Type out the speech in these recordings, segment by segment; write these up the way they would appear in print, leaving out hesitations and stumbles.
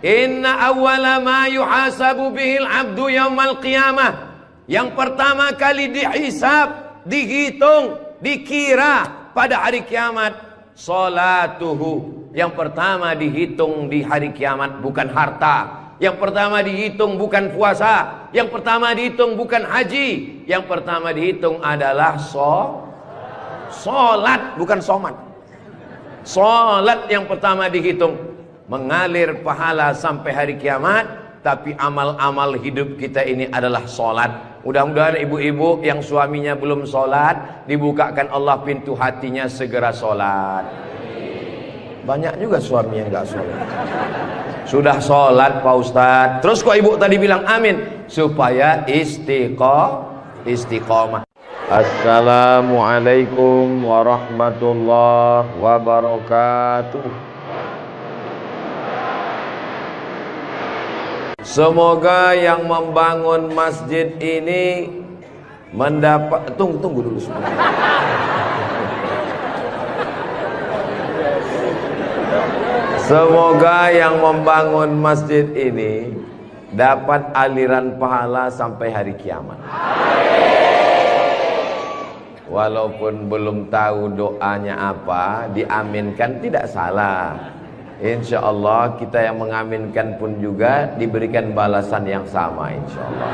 Inna awwala ma yuhasabu bihil abdu yaumal qiyamah. Yang pertama kali dihisab, dihitung, dikira pada hari kiamat, salatuhu. Yang pertama dihitung di hari kiamat bukan harta. Yang pertama dihitung bukan puasa. Yang pertama dihitung bukan haji. Yang pertama dihitung adalah solat, bukan somat. Solat yang pertama dihitung. Mengalir pahala sampai hari kiamat. Tapi amal-amal hidup kita ini adalah solat. Mudah-mudahan ibu-ibu yang suaminya belum solat, dibukakan Allah pintu hatinya segera solat. Banyak juga suami yang gak solat. Sudah sholat Pak Ustadz, terus kok ibu tadi bilang amin? Supaya istiqomah. Assalamualaikum warahmatullahi wabarakatuh. Semoga yang membangun masjid ini mendapat... Tunggu dulu semua. Semoga yang membangun masjid ini dapat aliran pahala sampai hari kiamat. Walaupun belum tahu doanya apa, diaminkan tidak salah. Insya Allah kita yang mengaminkan pun juga diberikan balasan yang sama insya Allah.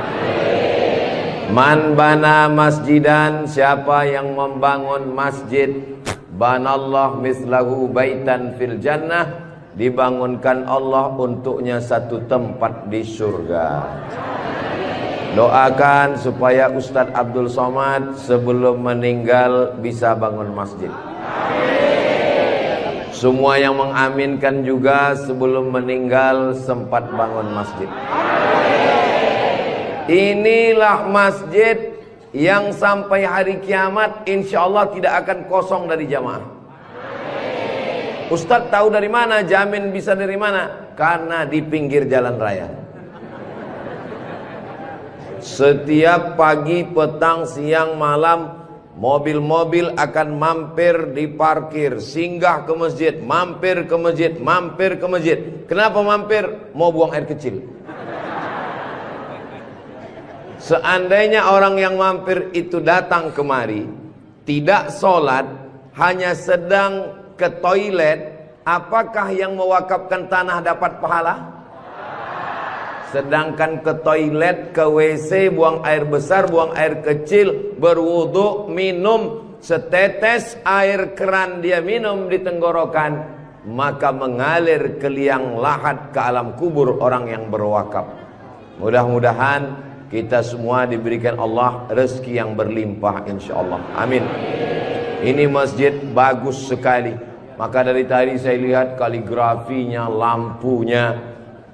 Man bana masjidan, siapa yang membangun masjid, banallah mislahu baitan fil jannah, dibangunkan Allah untuknya satu tempat di surga. Doakan supaya Ustadz Abdul Somad sebelum meninggal bisa bangun masjid. Semua yang mengaminkan juga sebelum meninggal sempat bangun masjid. Inilah masjid yang sampai hari kiamat insya Allah tidak akan kosong dari jamaah. Ustadz tahu dari mana? Jamin bisa dari mana? Karena di pinggir jalan raya. Setiap pagi, petang, siang, malam, mobil-mobil akan mampir di parkir, singgah ke masjid, mampir ke masjid, mampir ke masjid. Kenapa mampir? Mau buang air kecil. Seandainya orang yang mampir itu datang kemari, tidak sholat, hanya sedang ke toilet, apakah yang mewakafkan tanah dapat pahala? Sedangkan ke toilet, ke WC, buang air besar, buang air kecil, berwudu, minum setetes air keran dia minum di tenggorokan, maka mengalir ke liang lahat ke alam kubur orang yang berwakaf. Mudah-mudahan kita semua diberikan Allah rezeki yang berlimpah insyaallah. Amin. Ini masjid bagus sekali. Maka dari tadi saya lihat kaligrafinya, lampunya.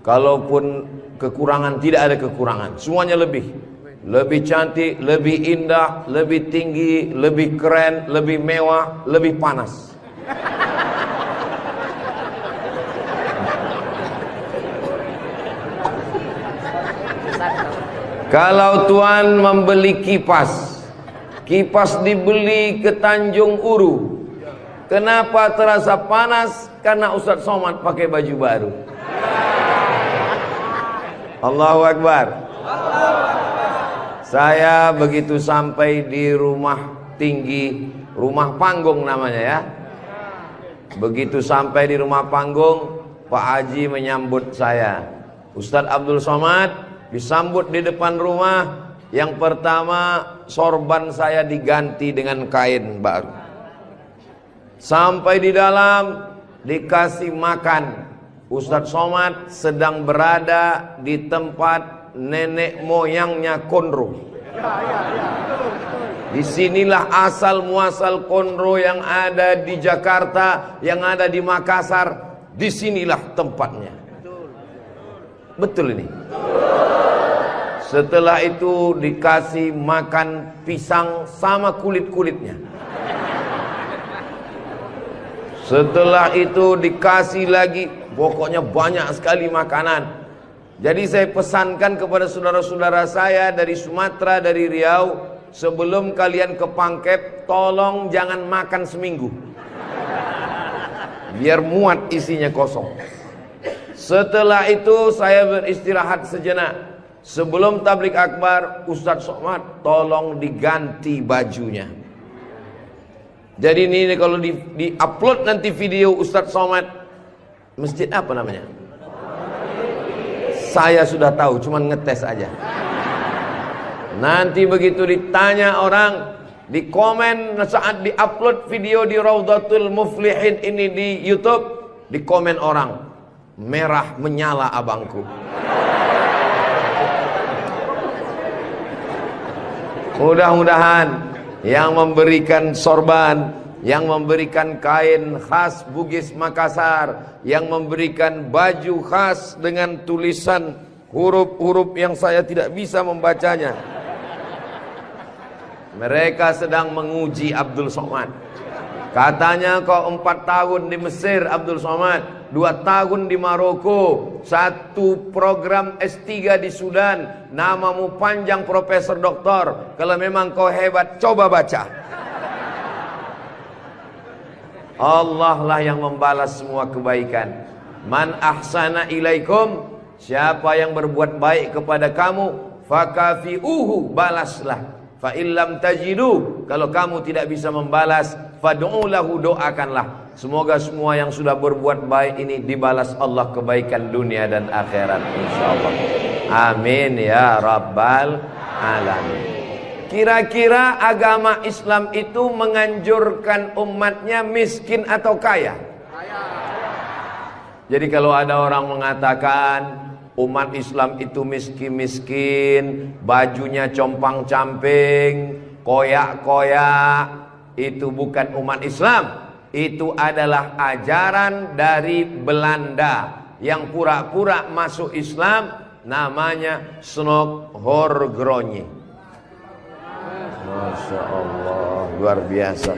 Kalaupun kekurangan, tidak ada kekurangan. Semuanya lebih cantik, lebih indah, lebih tinggi, lebih keren, lebih mewah, lebih panas. Kalau Tuan membeli kipas dibeli ke Tanjung Uru, kenapa terasa panas? Karena Ustadz Somad pakai baju baru. Allahu Akbar. Saya begitu sampai di rumah tinggi, rumah panggung namanya ya. Begitu sampai di rumah panggung, Pak Haji menyambut saya. Ustadz Abdul Somad disambut di depan rumah. Yang pertama, sorban saya diganti dengan kain baru. Sampai di dalam dikasih makan. Ustadz Somad sedang berada di tempat nenek moyangnya Konro. Disinilah asal muasal Konro yang ada di Jakarta, yang ada di Makassar. Disinilah tempatnya. Betul ini. Setelah itu dikasih makan pisang sama kulit-kulitnya. Setelah itu dikasih lagi, pokoknya banyak sekali makanan. Jadi saya pesankan kepada saudara-saudara saya dari Sumatera, dari Riau, sebelum kalian ke Pangkep, tolong jangan makan seminggu. Biar muat isinya kosong. Setelah itu saya beristirahat sejenak. Sebelum tablik akbar, Ustadz Somad tolong diganti bajunya. Jadi ini kalau di upload nanti video Ustadz Somad, masjid apa namanya? Saya sudah tahu, cuman ngetes aja. Nanti begitu ditanya orang, di komen saat di-upload video di Raudhatul Muflihin ini di YouTube, di komen orang, merah menyala abangku. Mudah-mudahan yang memberikan sorban, yang memberikan kain khas Bugis Makassar, yang memberikan baju khas dengan tulisan huruf-huruf yang saya tidak bisa membacanya, mereka sedang menguji Abdul Somad. Katanya kau 4 tahun di Mesir Abdul Somad, 2 tahun di Maroko, 1 program S3 di Sudan, namamu panjang profesor doktor. Kalau memang kau hebat, coba baca. Allah lah yang membalas semua kebaikan. Man ahsana ilaikum, siapa yang berbuat baik kepada kamu, fakafi'uhu, balaslah. Fa illam tajidu, kalau kamu tidak bisa membalas, fad'u lahu, doakanlah. Semoga semua yang sudah berbuat baik ini dibalas Allah kebaikan dunia dan akhirat insyaallah. Amin ya rabbal alamin. Kira-kira agama Islam itu menganjurkan umatnya miskin atau kaya? Jadi kalau ada orang mengatakan umat Islam itu miskin-miskin, bajunya compang-camping, koyak-koyak, itu bukan umat Islam. Itu adalah ajaran dari Belanda yang pura-pura masuk Islam, namanya Snokhorgronni. Masya Allah, luar biasa.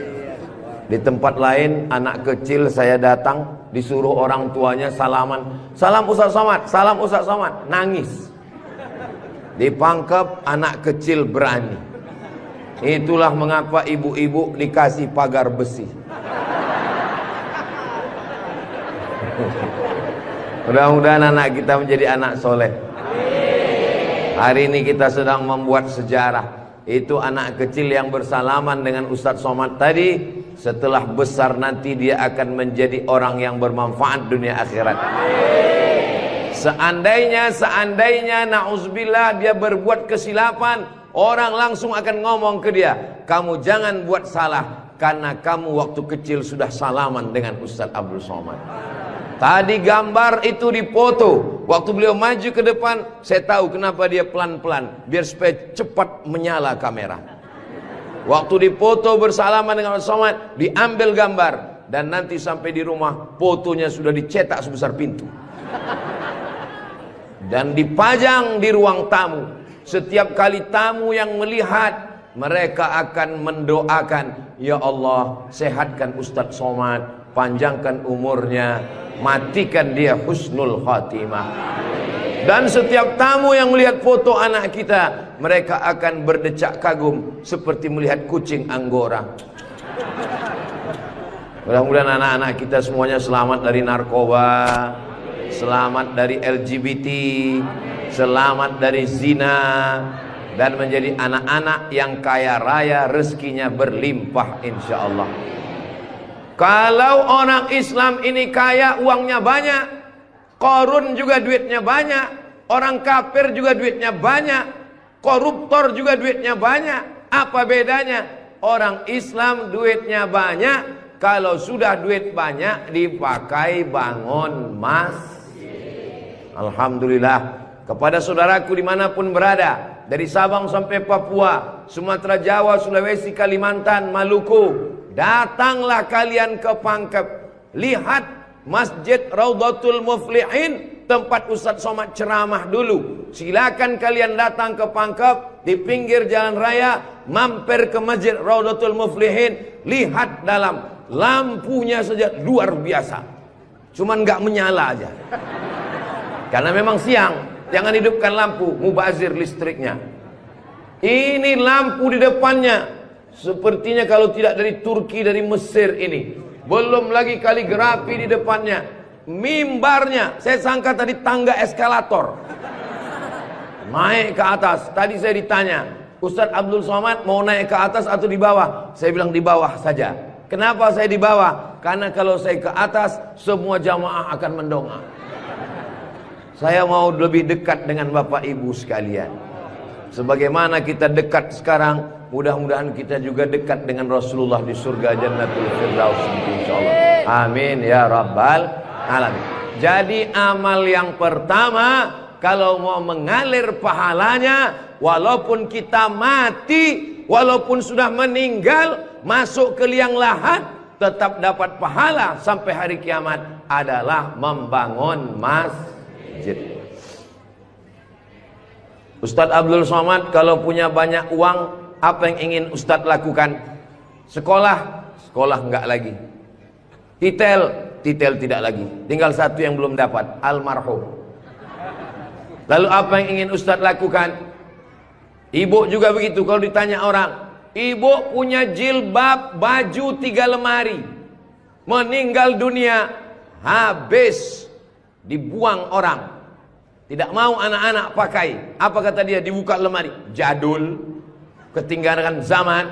Di tempat lain anak kecil saya datang, disuruh orang tuanya salaman, salam Ustadz Somad, salam Ustadz Somad, nangis. Dipangkep, anak kecil berani. Itulah mengapa ibu-ibu dikasih pagar besi. Mudah-mudahan anak kita menjadi anak soleh. Hari ini kita sedang membuat sejarah. Itu anak kecil yang bersalaman dengan Ustadz Somad tadi, setelah besar nanti dia akan menjadi orang yang bermanfaat dunia akhirat. Seandainya na'udzubillah dia berbuat kesilapan, orang langsung akan ngomong ke dia, kamu jangan buat salah, karena kamu waktu kecil sudah salaman dengan Ustadz Abdul Somad. Tadi gambar itu dipoto. Waktu beliau maju ke depan, saya tahu kenapa dia pelan-pelan, biar supaya cepat menyala kamera. Waktu dipoto bersalaman dengan Ustadz Somad, diambil gambar, dan nanti sampai di rumah fotonya sudah dicetak sebesar pintu dan dipajang di ruang tamu. Setiap kali tamu yang melihat, mereka akan mendoakan, ya Allah, sehatkan Ustadz Somad, panjangkan umurnya, matikan dia husnul khatimah. Dan setiap tamu yang melihat foto anak kita, mereka akan berdecak kagum seperti melihat kucing Anggora. Mudah-mudahan anak-anak kita semuanya selamat dari narkoba, selamat dari LGBT, selamat dari zina, dan menjadi anak-anak yang kaya raya, rezekinya berlimpah insyaallah. Kalau orang Islam ini kaya, uangnya banyak, Qarun juga duitnya banyak, orang kafir juga duitnya banyak, koruptor juga duitnya banyak. Apa bedanya? Orang Islam duitnya banyak, kalau sudah duit banyak dipakai bangun masjid. Alhamdulillah. Kepada saudaraku dimanapun berada, dari Sabang sampai Papua, Sumatera, Jawa, Sulawesi, Kalimantan, Maluku, datanglah kalian ke Pangkep. Lihat Masjid Raudhatul Muflihin, tempat Ustadz Somad ceramah dulu. Silakan kalian datang ke Pangkep, di pinggir jalan raya, mampir ke Masjid Raudhatul Muflihin. Lihat dalam, lampunya saja luar biasa, cuman nggak menyala aja, karena memang siang. Jangan hidupkan lampu, mubazir listriknya. Ini lampu di depannya, sepertinya kalau tidak dari Turki, dari Mesir ini. Belum lagi kaligrafi di depannya. mimbarnya, saya sangka tadi tangga eskalator. Naik ke atas. Tadi saya ditanya, Ustadz Abdul Somad mau naik ke atas atau di bawah? Saya bilang di bawah saja. Kenapa saya di bawah? Karena kalau saya ke atas, semua jamaah akan mendongak. Saya mau lebih dekat dengan Bapak Ibu sekalian. Sebagaimana kita dekat sekarang, mudah-mudahan kita juga dekat dengan Rasulullah di surga Jannatul Firdaus, insyaallah. Amin ya rabbal alamin. Jadi amal yang pertama, kalau mau mengalir pahalanya, walaupun kita mati, walaupun sudah meninggal, masuk ke liang lahat, tetap dapat pahala sampai hari kiamat, adalah membangun masjid. Ustadz Abdul Somad kalau punya banyak uang, apa yang ingin Ustadz lakukan? Sekolah, sekolah enggak lagi. Titel tidak lagi. Tinggal satu yang belum dapat, almarhum. Lalu apa yang ingin Ustadz lakukan? Ibu juga begitu. Kalau ditanya orang, ibu punya jilbab, baju 3 lemari, meninggal dunia, habis, dibuang orang. Tidak mau anak-anak pakai. Apa kata dia? Dibuka lemari. Jadul, ketinggalan zaman.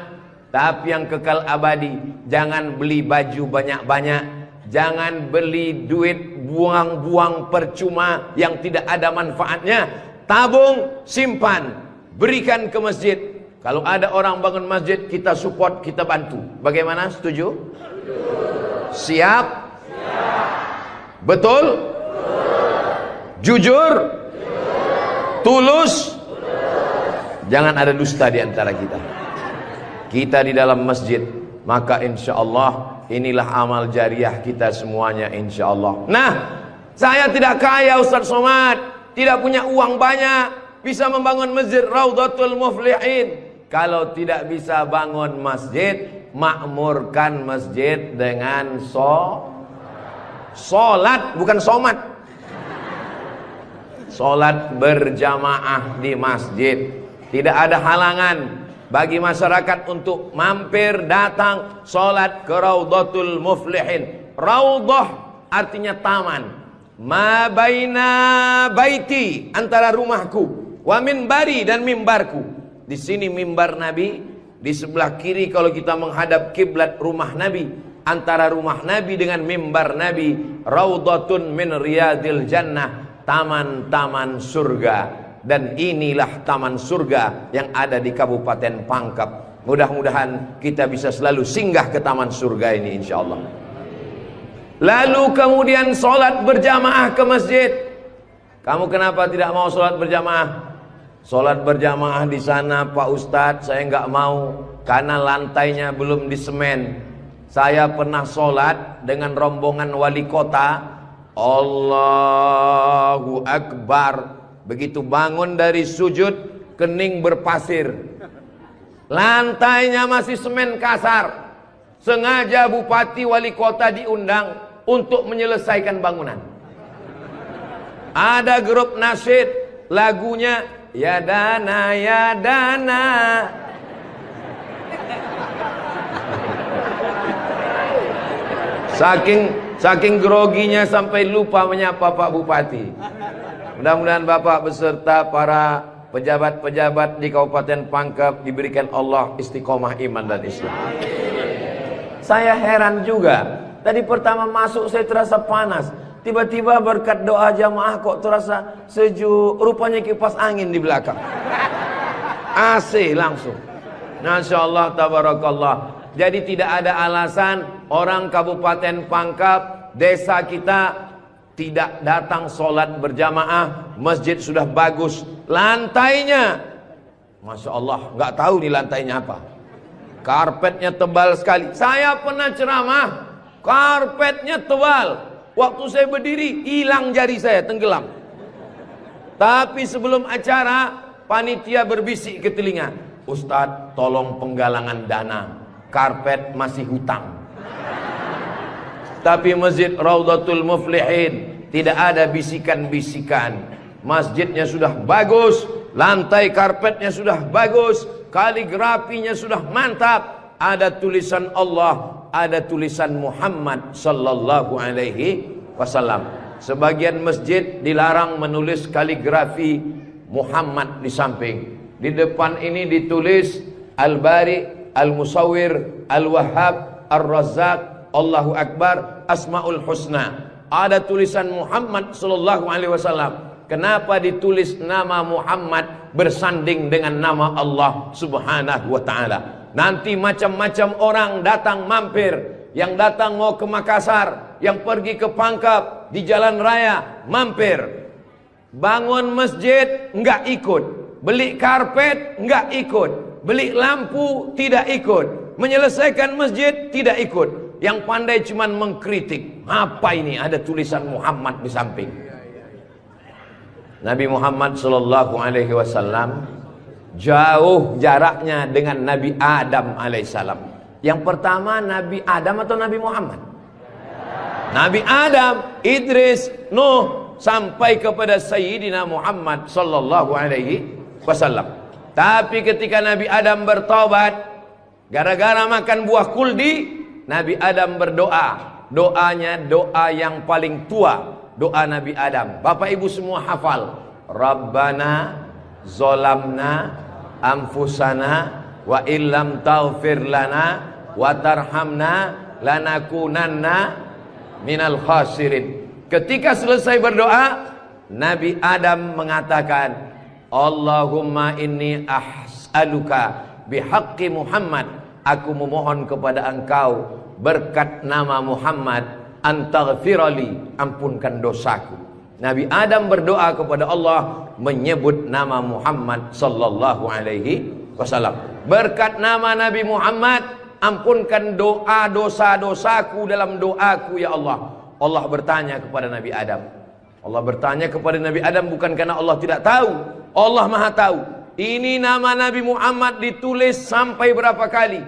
Tapi yang kekal abadi, jangan beli baju banyak-banyak, jangan beli duit buang-buang percuma yang tidak ada manfaatnya. Tabung, simpan, berikan ke masjid. Kalau ada orang bangun masjid, kita support, kita bantu. Bagaimana? Setuju? Siap? Betul? Jujur? Tulus? Jangan ada dusta di antara kita. Kita di dalam masjid, maka insya Allah inilah amal jariah kita semuanya, insya Allah. Nah, saya tidak kaya Ustadz Somad, tidak punya uang banyak, bisa membangun masjid Raudhatul Muflihin. Kalau tidak bisa bangun masjid, makmurkan masjid dengan sholat, bukan somat. Sholat berjamaah di masjid. Tidak ada halangan bagi masyarakat untuk mampir datang sholat ke Raudhatul Muflihin. Raudhah artinya taman. Ma baina baiti, antara rumahku, wa minbari, dan mimbarku. Di sini mimbar Nabi, di sebelah kiri kalau kita menghadap kiblat rumah Nabi. Antara rumah Nabi dengan mimbar Nabi, Raudhatun min riyadil jannah, taman-taman surga. Dan inilah taman surga yang ada di Kabupaten Pangkep. Mudah-mudahan kita bisa selalu singgah ke taman surga ini, insya Allah. Lalu kemudian sholat berjamaah ke masjid. Kamu kenapa tidak mau sholat berjamaah? Sholat berjamaah di sana Pak Ustadz, saya nggak mau karena lantainya belum disemen. Saya pernah sholat dengan rombongan wali kota. Allahu Akbar. Begitu bangun dari sujud, kening berpasir, lantainya masih semen kasar. Sengaja bupati wali kota diundang untuk menyelesaikan bangunan. Ada grup nasyid, lagunya ya dana ya dana. Saking groginya sampai lupa menyapa Pak Bupati. Mudah-mudahan Bapak beserta para pejabat-pejabat di Kabupaten Pangkep diberikan Allah istiqomah iman dan Islam. Saya heran juga. Tadi pertama masuk saya terasa panas. Tiba-tiba berkat doa jamaah kok terasa sejuk. Rupanya kipas angin di belakang. AC langsung. Masya Allah, tabarakallah. Jadi tidak ada alasan orang Kabupaten Pangkep, desa kita, tidak datang sholat berjamaah. Masjid sudah bagus, lantainya Masya Allah, nggak tahu nih lantainya apa, karpetnya tebal sekali. Saya pernah ceramah, karpetnya tebal. Waktu saya berdiri, hilang jari saya, tenggelam. Tapi sebelum acara, panitia berbisik ke telinga, Ustadz tolong penggalangan dana, karpet masih hutang. Tapi masjid Raudhatul Muflihin tidak ada bisikan-bisikan. Masjidnya sudah bagus, lantai karpetnya sudah bagus, kaligrafinya sudah mantap. Ada tulisan Allah, ada tulisan Muhammad sallallahu alaihi wasallam. Sebagian masjid dilarang menulis kaligrafi Muhammad di samping. Di depan ini ditulis Al-Bari, Al-Musawwir, Al-Wahhab, Ar-Razzaq, Allahu Akbar, Asmaul Husna. Ada tulisan Muhammad sallallahu alaihi wasallam. Kenapa ditulis nama Muhammad bersanding dengan nama Allah Subhanahu wa taala? Nanti macam-macam orang datang mampir. Yang datang mau ke Makassar, yang pergi ke Pangkep, di jalan raya mampir. Bangun masjid enggak ikut, beli karpet enggak ikut, beli lampu tidak ikut, menyelesaikan masjid tidak ikut. Yang pandai cuman mengkritik. Apa ini ada tulisan Muhammad di samping? Nabi Muhammad sallallahu alaihi wasallam jauh jaraknya dengan Nabi Adam alaihissalam. Yang pertama Nabi Adam atau Nabi Muhammad? Nabi Adam, Idris, Nuh, sampai kepada Sayyidina Muhammad sallallahu alaihi wasallam. Tapi ketika Nabi Adam bertobat gara-gara makan buah kuldi, Nabi Adam berdoa. Doanya doa yang paling tua, doa Nabi Adam. Bapak Ibu semua hafal. Rabbana zolamna anfusana wa illam taghfir lana wa tarhamna lanakunanna minal khasirin. Ketika selesai berdoa, Nabi Adam mengatakan, Allahumma inni as'aluka bihaqqi Muhammad, aku memohon kepada engkau berkat nama Muhammad, antaghfirali, ampunkan dosaku. Nabi Adam berdoa kepada Allah menyebut nama Muhammad sallallahu alaihi wasallam. Berkat nama Nabi Muhammad, ampunkan doa dosa-dosaku dalam doaku ya Allah. Allah bertanya kepada Nabi Adam. Allah bertanya kepada Nabi Adam bukan karena Allah tidak tahu. Allah Maha tahu. Ini nama Nabi Muhammad ditulis sampai berapa kali?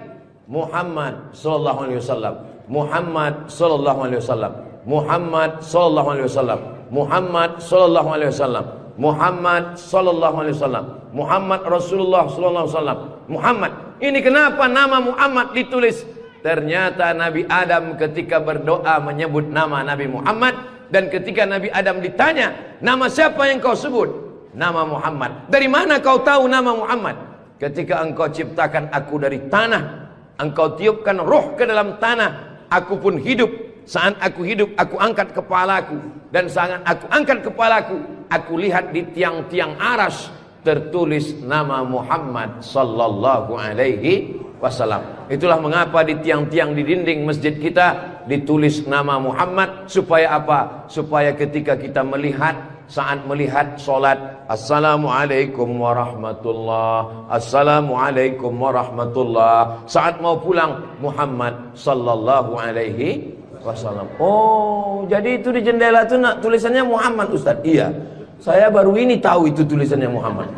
Muhammad sallallahu alaihi wasallam. Muhammad sallallahu alaihi wasallam. Muhammad sallallahu alaihi wasallam. Muhammad sallallahu alaihi wasallam. Muhammad sallallahu alaihi wasallam. Muhammad Rasulullah sallallahu alaihi wasallam. Muhammad. Ini kenapa nama Muhammad ditulis? Ternyata Nabi Adam ketika berdoa menyebut nama Nabi Muhammad, dan ketika Nabi Adam ditanya, nama siapa yang kau sebut? Nama Muhammad. Dari mana kau tahu nama Muhammad? Ketika engkau ciptakan aku dari tanah, engkau tiupkan roh ke dalam tanah, aku pun hidup. Saat aku hidup, aku angkat kepalaku. Dan saat aku angkat kepalaku, aku lihat di tiang-tiang aras tertulis nama Muhammad sallallahu alaihi wasallam. Itulah mengapa di tiang-tiang di dinding masjid kita ditulis nama Muhammad. Supaya apa? Supaya ketika kita melihat, saat melihat solat, Assalamualaikum warahmatullah, Assalamualaikum warahmatullah. Saat mau pulang, Muhammad sallallahu alaihi wasallam. Oh, jadi itu di jendela itu tulisannya Muhammad, Ustaz. Iya, saya baru ini tahu itu tulisannya Muhammad.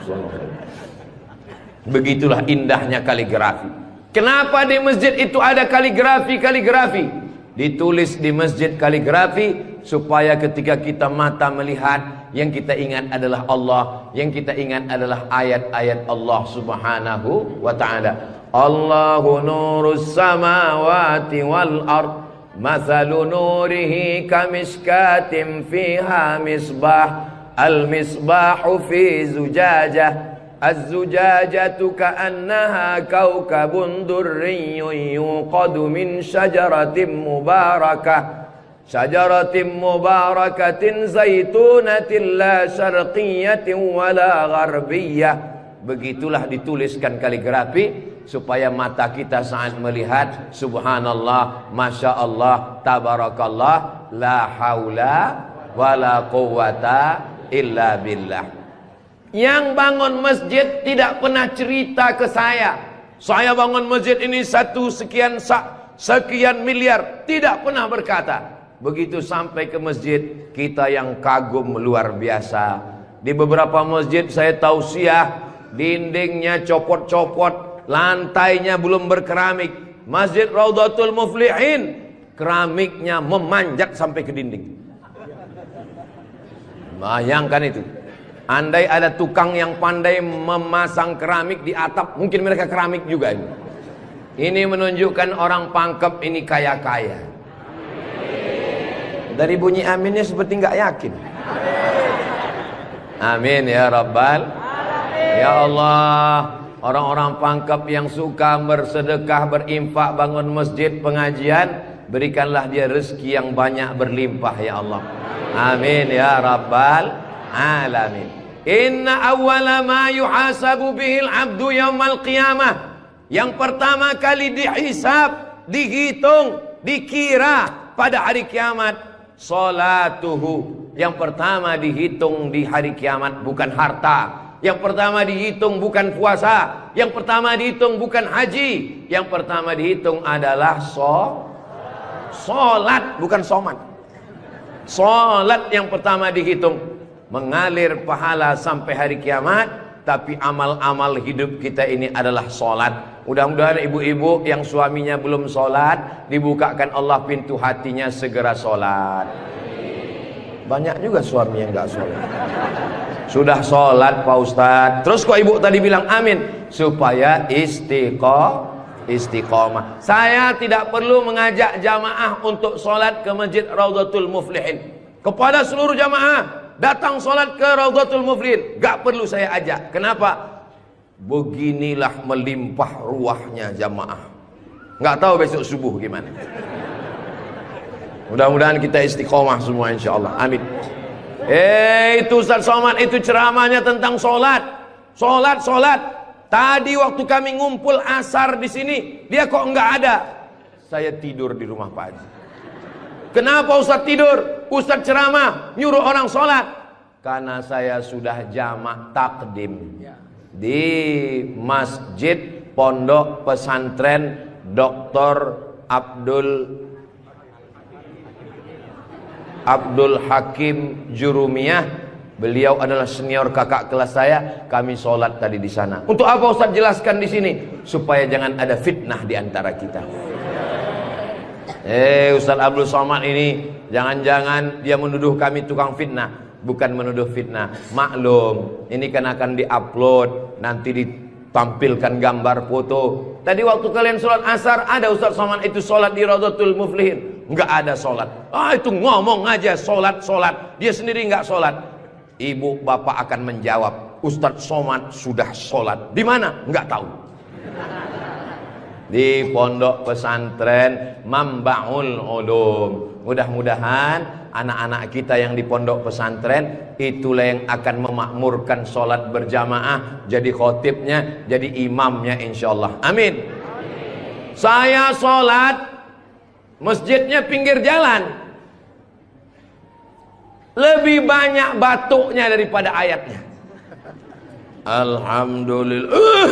Begitulah indahnya kaligrafi. Kenapa di masjid itu ada kaligrafi? Ditulis di masjid kaligrafi supaya ketika kita mata melihat, yang kita ingat adalah Allah, yang kita ingat adalah ayat-ayat Allah Subhanahu wa taala. Allahu nurus samawati wal ard, mathalu nurihi kamishkatin fiha misbah, al-misbahu fi zujajah, az-zujajatu ka'annaha kawkabun durriyyun yuqadu min syajaratin mubarakatin zaitunatin la syarqiyatin wala gharbiyyah. Begitulah dituliskan kaligrafi supaya mata kita saat melihat, subhanallah, masya Allah, tabarakallah, la haula wala quwata illa billah. Yang bangun masjid tidak pernah cerita ke saya bangun masjid ini sekian miliar, tidak pernah berkata. Begitu sampai ke masjid, kita yang kagum luar biasa. Di beberapa masjid saya tausiah, dindingnya copot-copot, lantainya belum berkeramik. Masjid Raudhatul Muflihin, keramiknya memanjat sampai ke dinding. Bayangkan itu. Andai ada tukang yang pandai memasang keramik di atap, mungkin mereka keramik juga ini. Ini menunjukkan orang Pangkep ini kaya-kaya. Dari bunyi aminnya seperti nggak yakin. Amin ya Rabbal. Ya Allah, orang-orang pangkep yang suka bersedekah, berinfak, bangun masjid, pengajian, berikanlah dia rezeki yang banyak berlimpah ya Allah. Amin ya Rabbal alamin. Inna awwala ma yuhasabu bihil abdu yaumal qiyamah. Yang pertama kali dihisab, dihitung, dikira pada hari kiamat, salatuhu. Yang pertama dihitung di hari kiamat bukan harta. Yang pertama dihitung bukan puasa. Yang pertama dihitung bukan haji. Yang pertama dihitung adalah solat, bukan somat. Solat yang pertama dihitung. Mengalir pahala sampai hari kiamat. Tapi amal-amal hidup kita ini adalah solat. Mudah-mudahan ibu-ibu yang suaminya belum solat, dibukakan Allah pintu hatinya segera solat. Banyak juga suami yang gak sholat. Sudah sholat Pak Ustadz, terus kok ibu tadi bilang amin? Supaya istiqomah. Saya tidak perlu mengajak jamaah untuk sholat ke Masjid Raudhatul Muflihin. Kepada seluruh jamaah, datang sholat ke Raudhatul Muflihin. Gak perlu saya ajak. Kenapa? Beginilah melimpah ruahnya jamaah. Gak tahu besok subuh gimana. Mudah-mudahan kita istiqomah semua insyaallah. Amin. Itu Ustaz Somad itu ceramahnya tentang solat. Solat. Tadi waktu kami ngumpul asar di sini, dia kok enggak ada. Saya tidur di rumah Pak Haji. Kenapa Ustaz tidur? Ustaz ceramah nyuruh orang solat. Karena saya sudah jamak takdim di Masjid Pondok Pesantren Dr. Abdul Hakim Jurumiyah. Beliau adalah senior kakak kelas saya. Kami sholat tadi di sana. Untuk apa Ustaz jelaskan di sini? Supaya jangan ada fitnah di antara kita. Ustaz Abdul Somad ini jangan-jangan dia menuduh kami tukang fitnah. Bukan menuduh fitnah. Maklum, ini kan akan diupload, nanti ditampilkan gambar foto. Tadi waktu kalian sholat asar, ada Ustaz Somad itu sholat di Raudhatul Muflihin. Enggak ada sholat. Itu ngomong aja sholat. Dia sendiri enggak sholat. Ibu bapak akan menjawab, Ustadz Somad sudah sholat. Di mana? Enggak tahu. Di Pondok Pesantren Mambaul Ulum. Mudah-mudahan anak-anak kita yang di pondok pesantren itulah yang akan memakmurkan sholat berjamaah, jadi khotibnya, jadi imamnya insyaallah. Amin. Saya sholat, masjidnya pinggir jalan, lebih banyak batuknya daripada ayatnya. Alhamdulillah.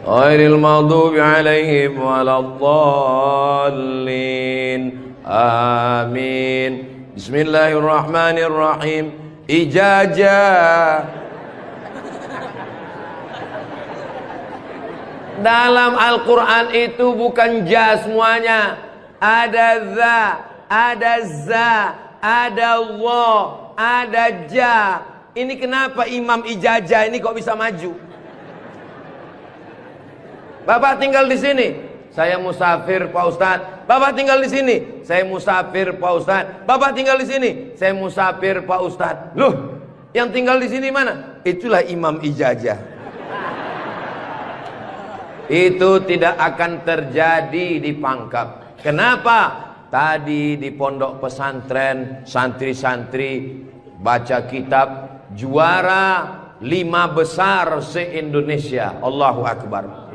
Ghairil maghdubi alaihim waladdallin. Amin. Bismillahirrahmanirrahim. Ijazah. Dalam Al-Quran itu bukan ja semuanya. Ada za, ada za, ada wa, ada ja. Ini kenapa Imam Ijazah ini kok bisa maju? Bapak tinggal di sini, saya musafir Pak Ustadz. Bapak tinggal di sini, saya musafir Pak Ustadz. Bapak tinggal di sini, saya musafir Pak Ustadz. Loh, yang tinggal di sini mana? Itulah Imam Ijazah. Itu tidak akan terjadi di Pangkep. Kenapa? Tadi di pondok pesantren santri-santri baca kitab juara 5 besar se-Indonesia. Allahu Akbar.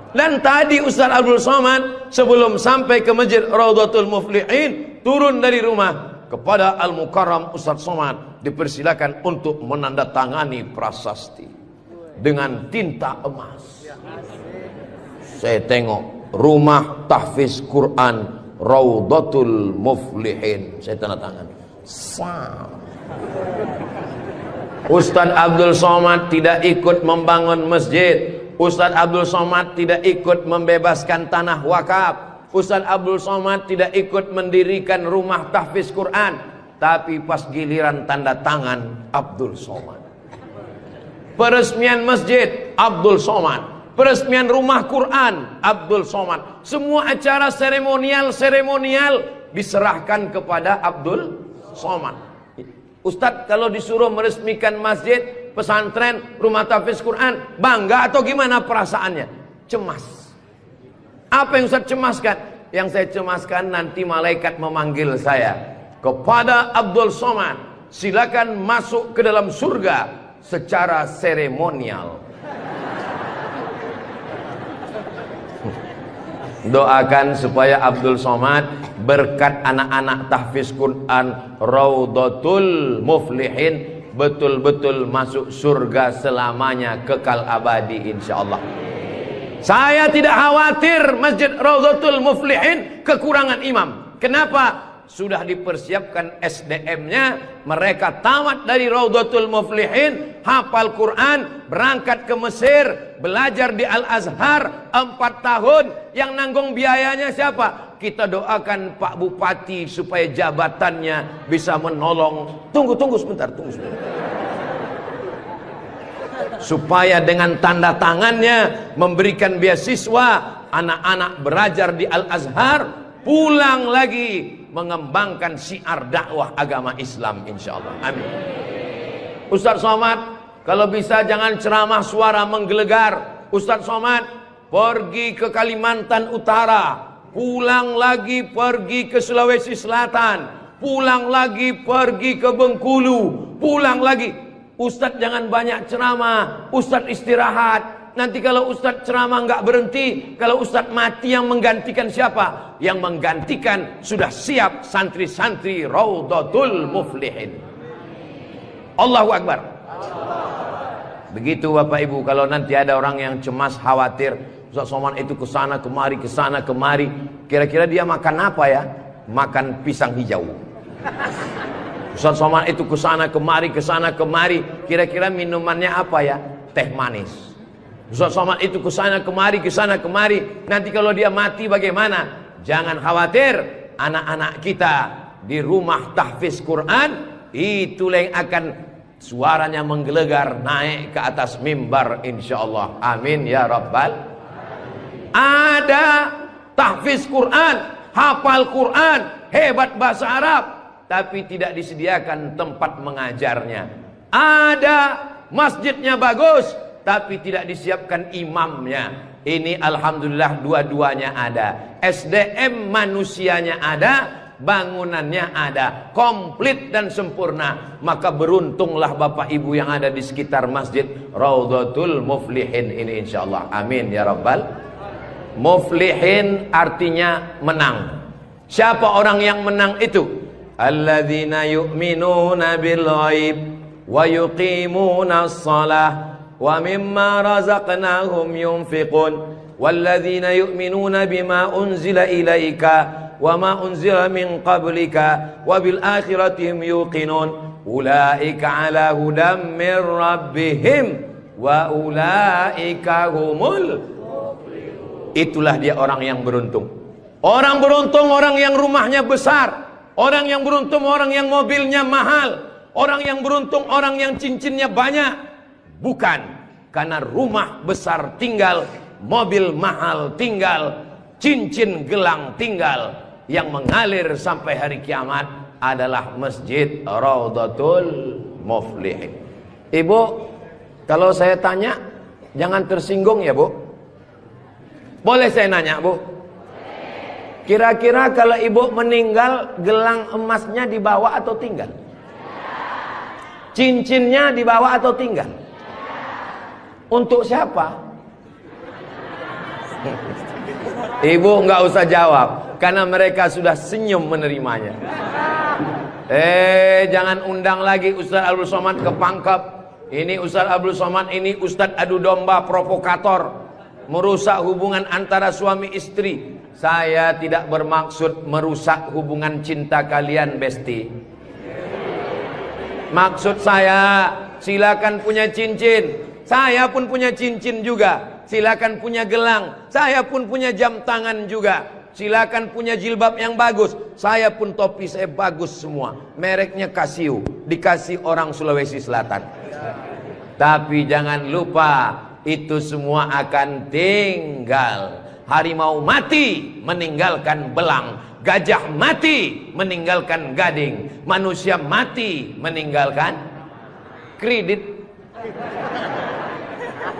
Dan tadi Ustaz Abdul Somad sebelum sampai ke Masjid Raudhatul Muflihin turun dari rumah kepada Al-Mukarram Ustaz Somad dipersilakan untuk menandatangani prasasti dengan tinta emas. Saya tengok rumah tahfiz Quran Raudhatul Muflihin, saya tanda tangan. Ustaz Abdul Somad tidak ikut membangun masjid. Ustaz Abdul Somad tidak ikut membebaskan tanah wakaf. Ustaz Abdul Somad tidak ikut mendirikan rumah tahfiz Quran. Tapi pas giliran tanda tangan Abdul Somad, peresmian masjid Abdul Somad, peresmian rumah Quran Abdul Somad. Semua acara seremonial diserahkan kepada Abdul Somad. Ustadz kalau disuruh meresmikan masjid, pesantren, rumah tahfiz Quran, bangga atau gimana perasaannya? Cemas. Apa yang Ustadz cemaskan? Yang saya cemaskan nanti malaikat memanggil saya, kepada Abdul Somad, silakan masuk ke dalam surga secara seremonial. Doakan supaya Abdul Somad berkat anak-anak tahfiz Quran Raudhatul Muflihin betul-betul masuk surga selamanya, kekal abadi insyaallah. Saya tidak khawatir Masjid Raudhatul Muflihin kekurangan imam. Kenapa? Sudah dipersiapkan SDM-nya. Mereka tamat dari Raudhatul Muflihin, hafal Quran, berangkat ke Mesir, belajar di Al-Azhar 4 tahun. Yang nanggung biayanya siapa? Kita doakan Pak Bupati supaya jabatannya bisa menolong. Tunggu sebentar. Supaya dengan tanda tangannya memberikan beasiswa, anak-anak belajar di Al-Azhar, pulang lagi mengembangkan syiar dakwah agama Islam insyaallah. Amin. Ustadz Somad, kalau bisa jangan ceramah suara menggelegar. Ustadz Somad pergi ke Kalimantan Utara, pulang lagi pergi ke Sulawesi Selatan, pulang lagi pergi ke Bengkulu, pulang lagi. Ustadz jangan banyak ceramah, Ustadz istirahat. Nanti kalau Ustadz ceramah nggak berhenti, kalau Ustadz mati yang menggantikan siapa? Yang menggantikan sudah siap santri-santri Raudhatul Muflihin. Allahu Akbar. Begitu Bapak Ibu, kalau nanti ada orang yang cemas, khawatir, Ustadz Somad itu kesana kemari, kira-kira dia makan apa ya? Makan pisang hijau. Ustadz Somad itu kesana kemari, kira-kira minumannya apa ya? Teh manis. Ustadz Somad itu kesana kemari, nanti kalau dia mati bagaimana? Jangan khawatir, anak-anak kita di rumah tahfiz Quran itulah yang akan suaranya menggelegar naik ke atas mimbar insyaallah. Amin ya rabbal. Ada tahfiz Quran, hafal Quran, hebat bahasa Arab, tapi tidak disediakan tempat mengajarnya. Ada masjidnya bagus, tapi tidak disiapkan imamnya. Ini alhamdulillah dua-duanya ada. SDM manusianya ada, bangunannya ada, komplit dan sempurna. Maka beruntunglah Bapak Ibu yang ada di sekitar Masjid Raudhatul Muflihin ini insyaallah. Amin ya rabbal. Muflihin artinya menang. Siapa orang yang menang itu? Alladzina yu'minuna bil ghaib wa yuqimuna as-salah wa mimma razaqnahum yunfiqun walladzina yu'minuna bima unzila ilaika wa ma unzila min qablika wa bil akhirati hum yuqinun ulaika ala hudam min rabbihim wa ulaika humul muflihun. Itulah dia orang yang beruntung. Orang beruntung orang yang rumahnya besar, orang yang beruntung orang yang mobilnya mahal, orang yang beruntung orang yang cincinnya banyak. Bukan karena rumah besar tinggal, mobil mahal tinggal, cincin gelang tinggal. Yang mengalir sampai hari kiamat adalah Masjid Raudhatul Muflihin. Ibu, kalau saya tanya jangan tersinggung ya Bu. Boleh saya nanya Bu? Kira-kira kalau ibu meninggal, gelang emasnya dibawa atau tinggal? Cincinnya dibawa atau tinggal? Untuk siapa? Ibu nggak usah jawab, karena mereka sudah senyum menerimanya. Jangan undang lagi Ustaz Abdul Somad ke Pangkep. Ini Ustaz Abdul Somad ini Ustaz adu domba provokator, merusak hubungan antara suami istri. Saya tidak bermaksud merusak hubungan cinta kalian, Besti. Maksud saya, silakan punya cincin. Saya pun punya cincin juga. Silakan punya gelang. Saya pun punya jam tangan juga. Silakan punya jilbab yang bagus. Saya pun topi saya bagus semua. Mereknya Casio. Dikasih orang Sulawesi Selatan. Tapi jangan lupa, itu semua akan tinggal. Harimau mati meninggalkan belang, gajah mati meninggalkan gading, manusia mati meninggalkan kredit.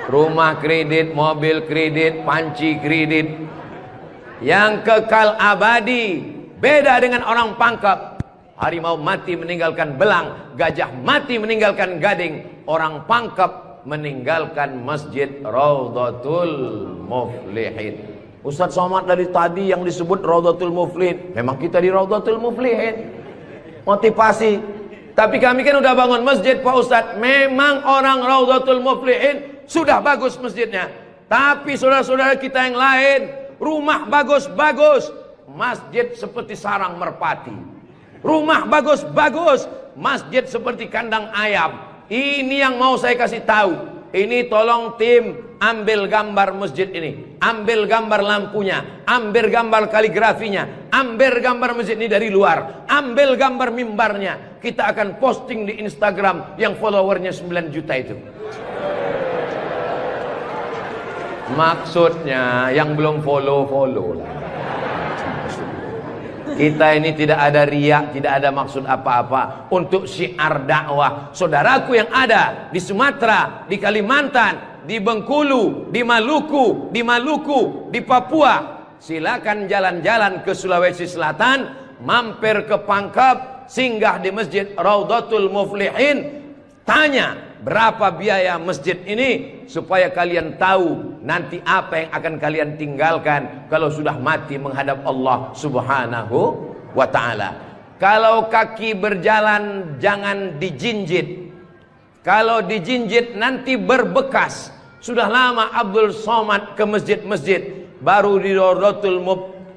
Rumah kredit, mobil kredit, panci kredit. Yang kekal abadi beda dengan orang pangkep. Harimau mati meninggalkan belang, gajah mati meninggalkan gading, orang pangkep meninggalkan masjid Raudhatul Muflihin. Ustaz Somad dari tadi yang disebut Raudhatul Muflihin, memang kita di Raudhatul Muflihin, motivasi. Tapi kami kan udah bangun masjid Pak Ustaz. Memang orang Raudhatul Muflihin sudah bagus masjidnya, tapi saudara-saudara kita yang lain, rumah bagus-bagus, masjid seperti sarang merpati. Rumah bagus-bagus, masjid seperti kandang ayam. Ini yang mau saya kasih tahu. Ini tolong tim ambil gambar masjid ini, ambil gambar lampunya, ambil gambar kaligrafinya, ambil gambar masjid ini dari luar, ambil gambar mimbarnya. Kita akan posting di Instagram yang followernya 9 juta itu. Maksudnya yang belum follow lah. Kita ini tidak ada riak, tidak ada maksud apa-apa. Untuk syiar dakwah saudaraku yang ada di Sumatera, di Kalimantan, di Bengkulu, di Maluku, di Papua, silakan jalan-jalan ke Sulawesi Selatan, mampir ke Pangkep, singgah di Masjid Raudhatul Muflihin, tanya berapa biaya masjid ini, supaya kalian tahu nanti apa yang akan kalian tinggalkan kalau sudah mati menghadap Allah Subhanahu wa ta'ala. Kalau kaki berjalan jangan dijinjit. Kalau dijinjit nanti berbekas. Sudah lama Abdul Somad ke masjid-masjid, baru di Raudhatul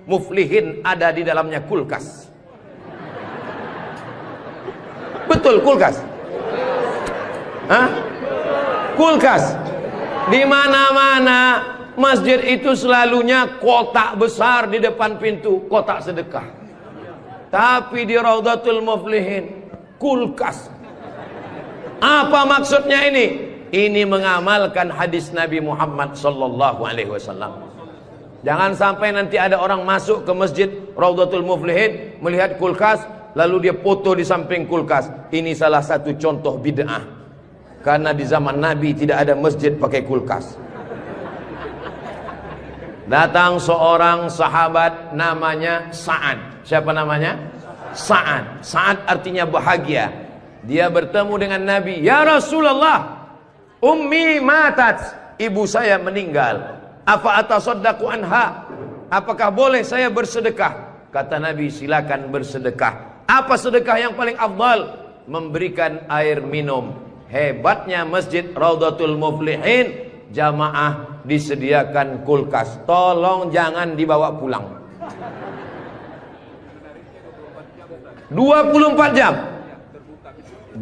Muflihin ada di dalamnya kulkas. Betul, kulkas. Hah? Kulkas. Di mana-mana masjid itu selalunya kotak besar di depan pintu, kotak sedekah. Tapi di Raudhatul Muflihin kulkas. Apa maksudnya ini? Ini mengamalkan hadis Nabi Muhammad sallallahu alaihi wasallam. Jangan sampai nanti ada orang masuk ke masjid Raudhatul Muflihin melihat kulkas, lalu dia foto di samping kulkas. Ini salah satu contoh bid'ah. Karena di zaman Nabi tidak ada masjid pakai kulkas. Datang seorang sahabat namanya Sa'ad. Siapa namanya? Sa'ad. Sa'ad artinya bahagia. Dia bertemu dengan Nabi. Ya Rasulullah, ummi matat, ibu saya meninggal. Apa atasaddaqu anha? Apakah boleh saya bersedekah? Kata Nabi, silakan bersedekah. Apa sedekah yang paling afdal? Memberikan air minum. Hebatnya masjid Raudhatul Muflihin, jamaah disediakan kulkas. Tolong jangan dibawa pulang. 24 jam.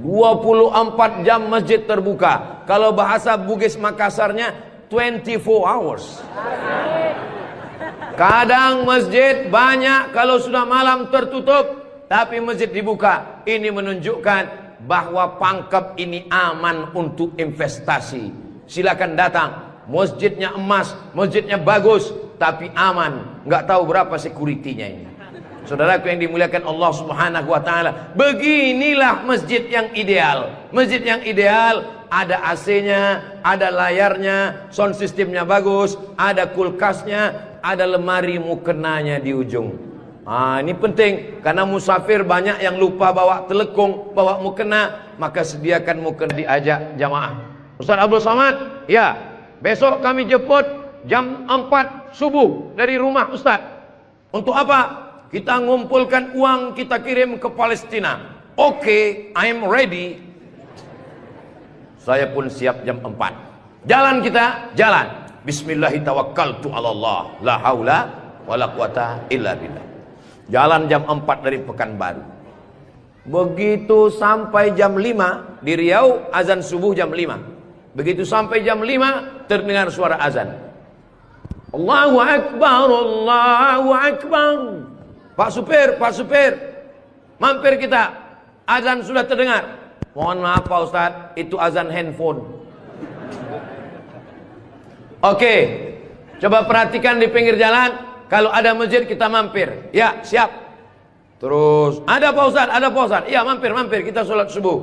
24 jam masjid terbuka. Kalau bahasa Bugis Makassarnya 24 hours. Kadang masjid banyak, kalau sudah malam tertutup, tapi masjid dibuka. Ini menunjukkan bahwa Pangkep ini aman untuk investasi. Silakan datang. Masjidnya emas, masjidnya bagus, tapi aman. Nggak tahu berapa security-nya ini. Saudaraku yang dimuliakan Allah Subhanahu wa ta'ala, beginilah masjid yang ideal. Masjid yang ideal, ada AC-nya, ada layarnya, sound systemnya bagus, ada kulkasnya, ada lemari mukenanya di ujung. Ini penting, karena musafir banyak yang lupa bawa telekung, bawa mukena, maka sediakan mukena. Diajak jamaah. Ustaz Abdul Somad, ya, besok kami jemput jam 4 subuh dari rumah Ustaz. Untuk apa? Kita ngumpulkan uang, kita kirim ke Palestina. Oke, I'm ready. Saya pun siap jam 4. Jalan kita, jalan. Bismillahirrahmanirrahim. Allah, la haula wala quwata illa billah. Jalan jam 4 dari Pekanbaru. Begitu sampai jam 5 di Riau, azan subuh jam 5. Begitu sampai jam 5 terdengar suara azan. Allahu Akbar, Allahu Akbar. Pak supir, mampir kita. Azan sudah terdengar. Mohon maaf Pak Ustadz, itu azan handphone. Oke, coba perhatikan di pinggir jalan, kalau ada masjid kita mampir. Ya, siap. Terus, ada Pak Ustadz, ada Pak Ustadz. Iya, mampir, kita sholat subuh.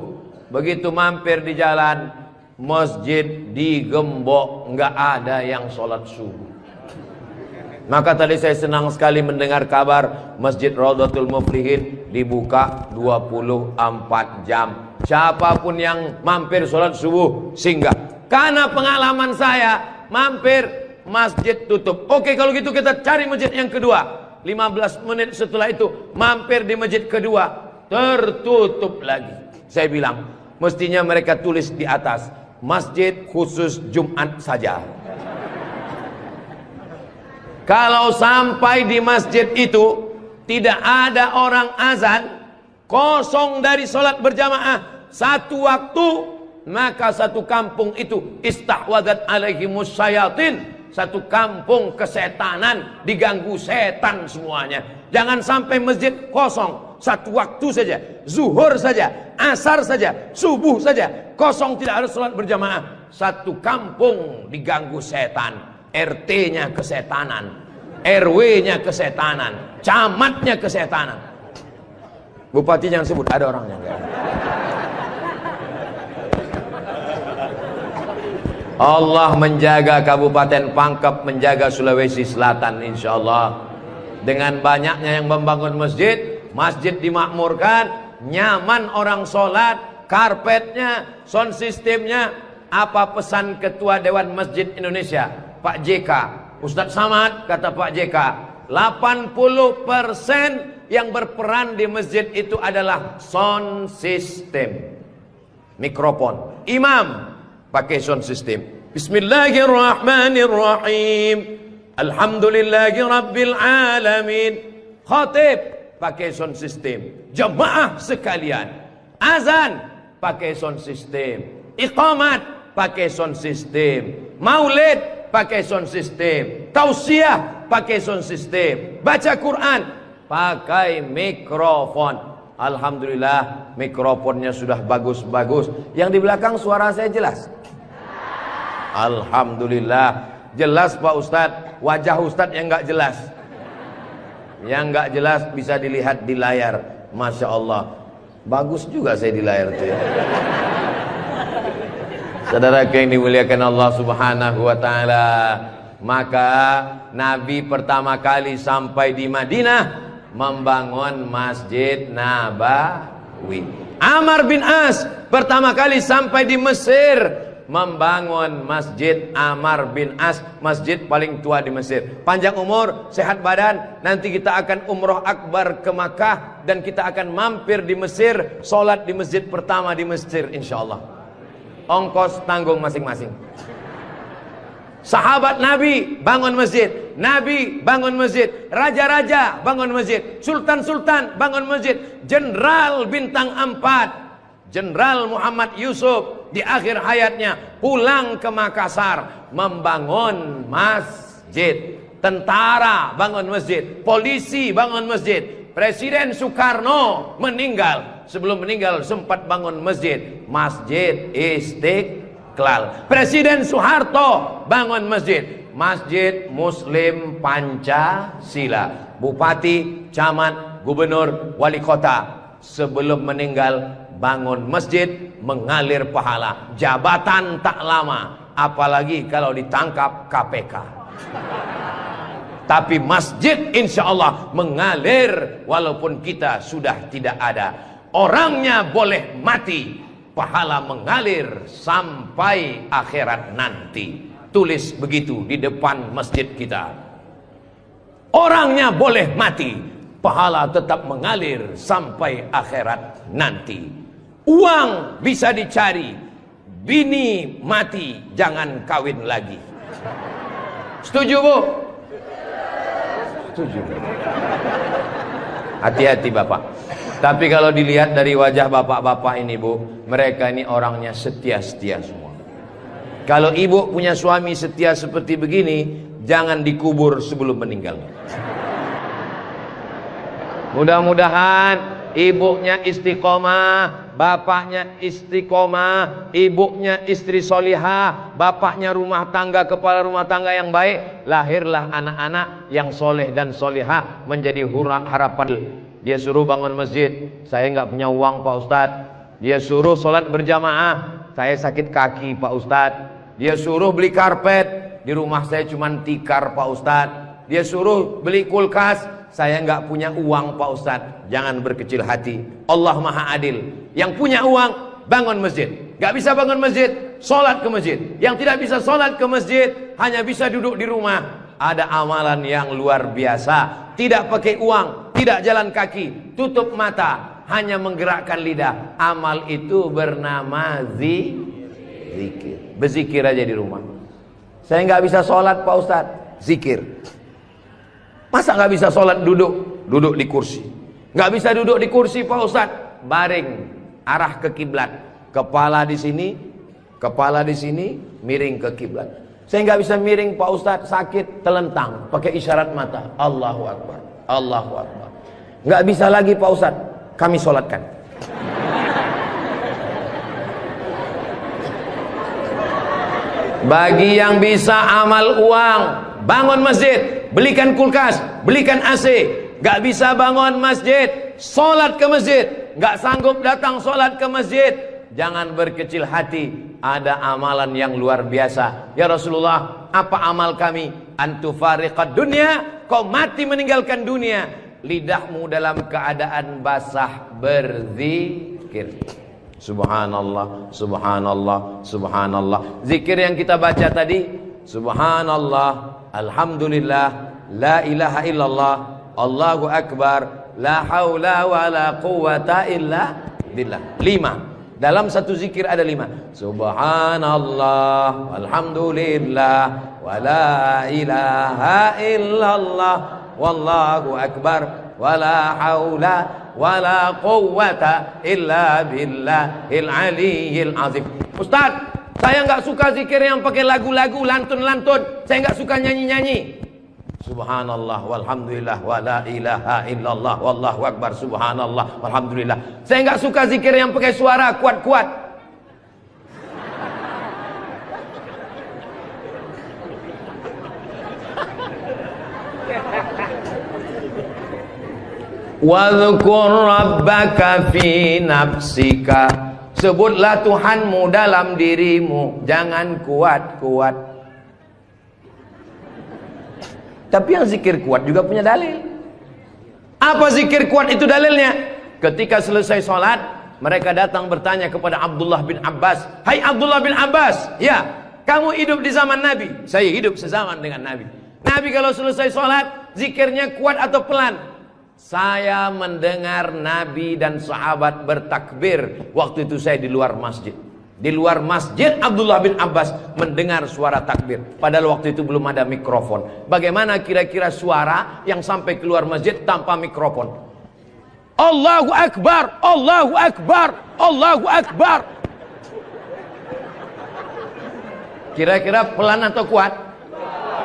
Begitu mampir di jalan, masjid digembok, nggak ada yang sholat subuh. Maka tadi saya senang sekali mendengar kabar Masjid Raudhatul Muflihin dibuka 24 jam. Siapapun yang mampir sholat subuh singgah. Karena pengalaman saya, mampir masjid tutup. Oke, kalau gitu kita cari masjid yang kedua. 15 menit setelah itu mampir di masjid kedua, tertutup lagi. Saya bilang, mestinya mereka tulis di atas, masjid khusus Jumat saja. Kalau sampai di masjid itu tidak ada orang azan, kosong dari sholat berjamaah satu waktu, maka satu kampung itu istahwadat alaihimus syayatin, satu kampung kesetanan, diganggu setan semuanya. Jangan sampai masjid kosong satu waktu saja, zuhur saja, asar saja, subuh saja, kosong tidak harus sholat berjamaah. Satu kampung diganggu setan, RT-nya kesetanan, RW-nya kesetanan, camatnya kesetanan. Bupati jangan sebut, ada orangnya enggak? Allah menjaga Kabupaten Pangkep, menjaga Sulawesi Selatan insya Allah. Dengan banyaknya yang membangun masjid, masjid dimakmurkan, nyaman orang sholat, karpetnya, sound systemnya. Apa pesan Ketua Dewan Masjid Indonesia, Pak JK, Ustadz Samad, kata Pak JK, 80% yang berperan di masjid itu adalah sound system, mikrofon. Imam pakai sound system, Bismillahirrahmanirrahim, Alhamdulillahi Rabbil Alamin. Khatib pakai sound system. Jamaah sekalian, azan pakai sound system, iqamat pakai sound system, maulid pakai sound system, tausiah pakai sound system, baca Quran pakai mikrofon. Alhamdulillah mikrofonnya sudah bagus-bagus. Yang di belakang suara saya jelas? Alhamdulillah jelas Pak Ustadz. Wajah Ustadz yang nggak jelas, yang nggak jelas bisa dilihat di layar. Masya Allah, bagus juga saya di layar tuh ya. Saudara yang dimuliakan Allah Subhanahu wa Ta'ala, maka Nabi pertama kali sampai di Madinah membangun Masjid Nabawi. Amr bin As pertama kali sampai di Mesir membangun Masjid Amr bin As, masjid paling tua di Mesir. Panjang umur, sehat badan, nanti kita akan umroh akbar ke Makkah dan kita akan mampir di Mesir, sholat di masjid pertama di Mesir insyaallah. Ongkos tanggung masing-masing. Sahabat Nabi bangun masjid, Nabi bangun masjid, raja-raja bangun masjid, sultan-sultan bangun masjid, jenderal bintang 4, Jenderal Muhammad Yusuf di akhir hayatnya pulang ke Makassar membangun masjid. Tentara bangun masjid, polisi bangun masjid. Presiden Soekarno meninggal, sebelum meninggal sempat bangun masjid, Masjid Istiqlal. Presiden Soeharto bangun masjid, Masjid Muslim Pancasila. Bupati, camat, gubernur, wali kota sebelum meninggal bangun masjid, mengalir pahala. Jabatan tak lama, apalagi kalau ditangkap KPK. Tapi masjid insya Allah mengalir walaupun kita sudah tidak ada. Orangnya boleh mati, pahala mengalir sampai akhirat nanti. Tulis begitu di depan masjid kita. Orangnya boleh mati, pahala tetap mengalir sampai akhirat nanti. Uang bisa dicari, bini mati jangan kawin lagi. Setuju Bu? Setuju. Hati-hati Bapak. Tapi kalau dilihat dari wajah bapak-bapak ini Bu, mereka ini orangnya setia-setia semua. Kalau ibu punya suami setia seperti begini, jangan dikubur sebelum meninggal. Mudah-mudahan ibunya istiqomah, bapaknya istiqomah, ibunya istri solihah, bapaknya rumah tangga, kepala rumah tangga yang baik, lahirlah anak-anak yang soleh dan solihah menjadi harapan. Dia suruh bangun masjid, saya nggak punya uang Pak Ustadz. Dia suruh sholat berjamaah, saya sakit kaki Pak Ustadz. Dia suruh beli karpet, di rumah saya cuma tikar Pak Ustadz. Dia suruh beli kulkas, saya nggak punya uang Pak Ustadz. Jangan berkecil hati, Allah Maha Adil. Yang punya uang bangun masjid, nggak bisa bangun masjid, sholat ke masjid. Yang tidak bisa sholat ke masjid, hanya bisa duduk di rumah. Ada amalan yang luar biasa, tidak pakai uang, tidak jalan kaki, tutup mata, hanya menggerakkan lidah. Amal itu bernama zikir. Berzikir aja di rumah. Saya nggak bisa sholat Pak Ustadz, zikir. Masa nggak bisa sholat duduk di kursi? Nggak bisa duduk di kursi Pak Ustadz, baring, arah ke kiblat, kepala di sini, miring ke kiblat. Saya nggak bisa miring Pak Ustadz, sakit, telentang, pakai isyarat mata, Allahu Akbar, Allahu Akbar. Nggak bisa lagi Pak Ustadz, kami sholatkan. Bagi yang bisa amal uang, bangun masjid, belikan kulkas, belikan AC. Gak bisa bangun masjid, sholat ke masjid. Gak sanggup datang sholat ke masjid, jangan berkecil hati. Ada amalan yang luar biasa. Ya Rasulullah, apa amal kami? Antufariqad dunya, kau mati meninggalkan dunia, lidahmu dalam keadaan basah berzikir. Subhanallah, subhanallah, subhanallah. Zikir yang kita baca tadi, subhanallah, alhamdulillah, la ilaha illallah, Allahu akbar, la haula wa la quwata illa billah. 5. Dalam satu zikir ada 5. Subhanallah, alhamdulillah, wa la ilaha illallah, wallahu akbar, wa la haula wala quwwata illa billahil aliyyil azim. Ustaz, saya nggak suka zikir yang pakai lagu-lagu, lantun-lantun. Saya nggak suka nyanyi-nyanyi. Subhanallah walhamdulillah wala ilaha illallah wallahu akbar, subhanallah walhamdulillah. Saya nggak suka zikir yang pakai suara kuat-kuat. Wadhkur rabbaka fi nafsika, sebutlah Tuhanmu dalam dirimu, jangan kuat-kuat. Tapi yang zikir kuat juga punya dalil. Apa zikir kuat itu dalilnya? Ketika selesai sholat, mereka datang bertanya kepada Abdullah bin Abbas, hai Abdullah bin Abbas, ya kamu hidup di zaman Nabi? Saya hidup sezaman dengan Nabi. Nabi kalau selesai sholat, zikirnya kuat atau pelan? Saya mendengar Nabi dan sahabat bertakbir. Waktu itu saya di luar masjid. Di luar masjid Abdullah bin Abbas mendengar suara takbir. Padahal waktu itu belum ada mikrofon. Bagaimana kira-kira suara yang sampai keluar masjid tanpa mikrofon? Allahu Akbar, Allahu Akbar, Allahu Akbar. Kira-kira pelan atau kuat?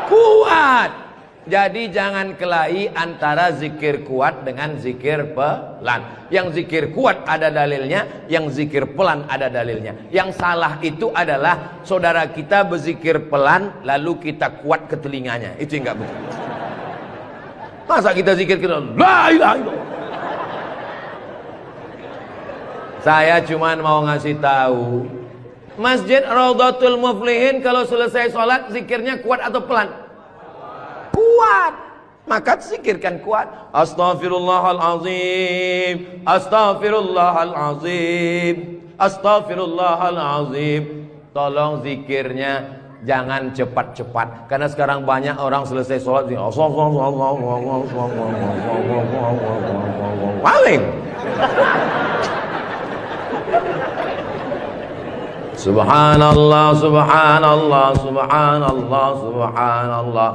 Kuat. Jadi jangan kelahi antara zikir kuat dengan zikir pelan. Yang zikir kuat ada dalilnya, yang zikir pelan ada dalilnya. Yang salah itu adalah saudara kita berzikir pelan lalu kita kuat ke telinganya. Itu yang enggak betul. Masa kita zikir kita la ilaha illallah. Saya cuman mau ngasih tahu, Masjid Raudhatul Muflihin kalau selesai sholat zikirnya kuat atau pelan? Kuat. Maka zikirkan kuat. Astaghfirullahalazim, astaghfirullahalazim, astaghfirullahalazim. Tolong zikirnya jangan cepat-cepat, karena sekarang banyak orang selesai sholat paling subhanallah, subhanallah, subhanallah, subhanallah.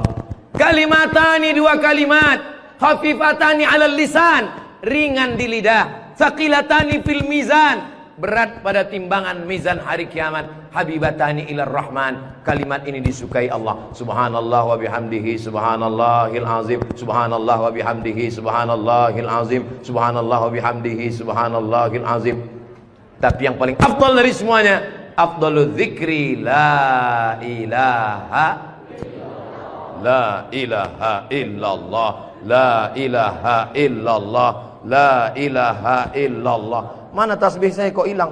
Kalimatani, 2 kalimat, khafifatani 'alal lisan, ringan di lidah, tsaqilatani fil mizan, berat pada timbangan mizan hari kiamat. Habibatani ilar rahman. Kalimat ini disukai Allah. Subhanallah wa bihamdihi subhanallahil azim. Subhanallah wa bihamdihi subhanallahil azim. Subhanallah wa bihamdihi subhanallahil azim. Tapi yang paling afdal dari semuanya, afdalul dzikri la ilaha illallah, la ilaha illallah, la ilaha illallah. Mana tasbih saya kok hilang?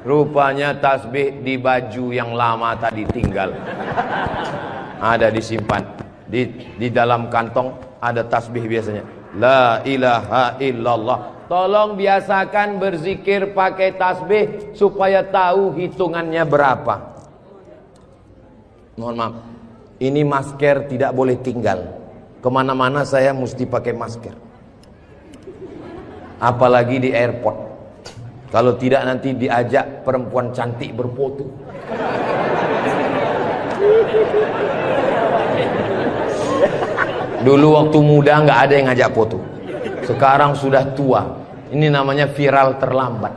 Rupanya tasbih di baju yang lama tadi tinggal. Ada disimpan di dalam kantong, ada tasbih biasanya. La ilaha illallah. Tolong biasakan berzikir pakai tasbih supaya tahu hitungannya berapa. Mohon maaf, ini masker tidak boleh tinggal. Kemana-mana saya mesti pakai masker. Apalagi di airport. Kalau tidak nanti diajak perempuan cantik berfoto. Dulu waktu muda nggak ada yang ngajak foto. Sekarang sudah tua. Ini namanya viral terlambat.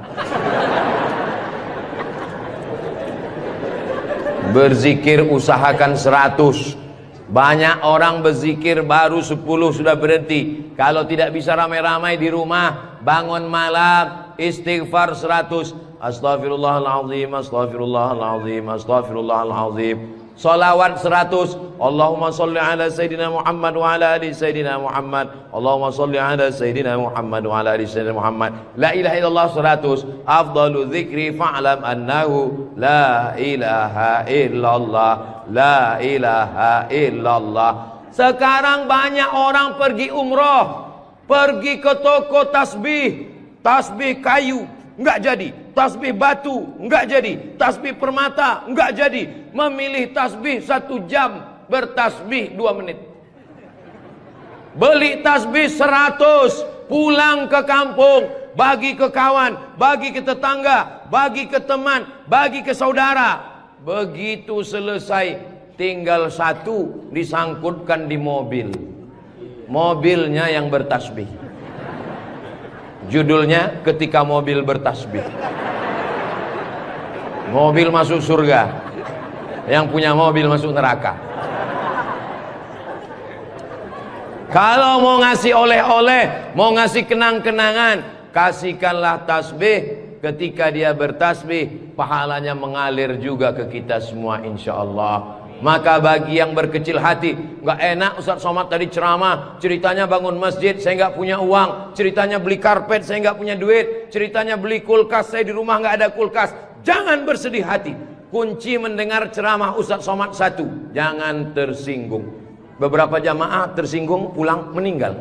Berzikir usahakan 100. Banyak orang berzikir baru 10 sudah berhenti. Kalau tidak bisa ramai-ramai di rumah, bangun malam istighfar 100. Astaghfirullahaladzim, astaghfirullahaladzim, astaghfirullahaladzim. Salawat 100. Allahumma salli ala Sayyidina Muhammad wa ala ali Sayyidina Muhammad. Allahumma salli ala Sayyidina Muhammad wa ala ali Sayyidina Muhammad. La ilaha illallah 100. Afdalu dzikri fa'lam annahu la ilaha illallah, la ilaha illallah. Sekarang banyak orang pergi umroh, pergi ke toko tasbih, tasbih kayu enggak jadi, tasbih batu enggak jadi, tasbih permata enggak jadi. Memilih tasbih 1 jam, bertasbih 2 menit. Beli tasbih 100, pulang ke kampung, bagi ke kawan, bagi ke tetangga, bagi ke teman, bagi ke saudara. Begitu selesai, tinggal 1 disangkutkan di mobil. Mobilnya yang bertasbih. Judulnya ketika mobil bertasbih. Mobil masuk surga, yang punya mobil masuk neraka. Kalau mau ngasih oleh-oleh, mau ngasih kenang-kenangan, kasihkanlah tasbih. Ketika dia bertasbih, pahalanya mengalir juga ke kita semua insyaallah. Maka bagi yang berkecil hati, nggak enak Ustaz Somad tadi ceramah, ceritanya bangun masjid, saya nggak punya uang, ceritanya beli karpet, saya nggak punya duit, ceritanya beli kulkas, saya di rumah nggak ada kulkas. Jangan bersedih hati. Kunci mendengar ceramah Ustaz Somad 1, jangan tersinggung. Beberapa jamaah tersinggung, pulang meninggal.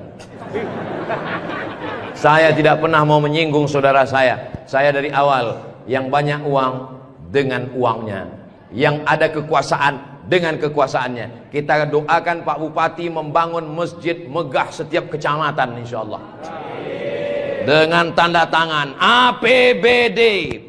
Saya tidak pernah mau menyinggung saudara saya. Saya dari awal, yang banyak uang dengan uangnya, yang ada kekuasaan dengan kekuasaannya. Kita doakan Pak Bupati membangun masjid megah setiap kecamatan insyaallah. Dengan tanda tangan APBD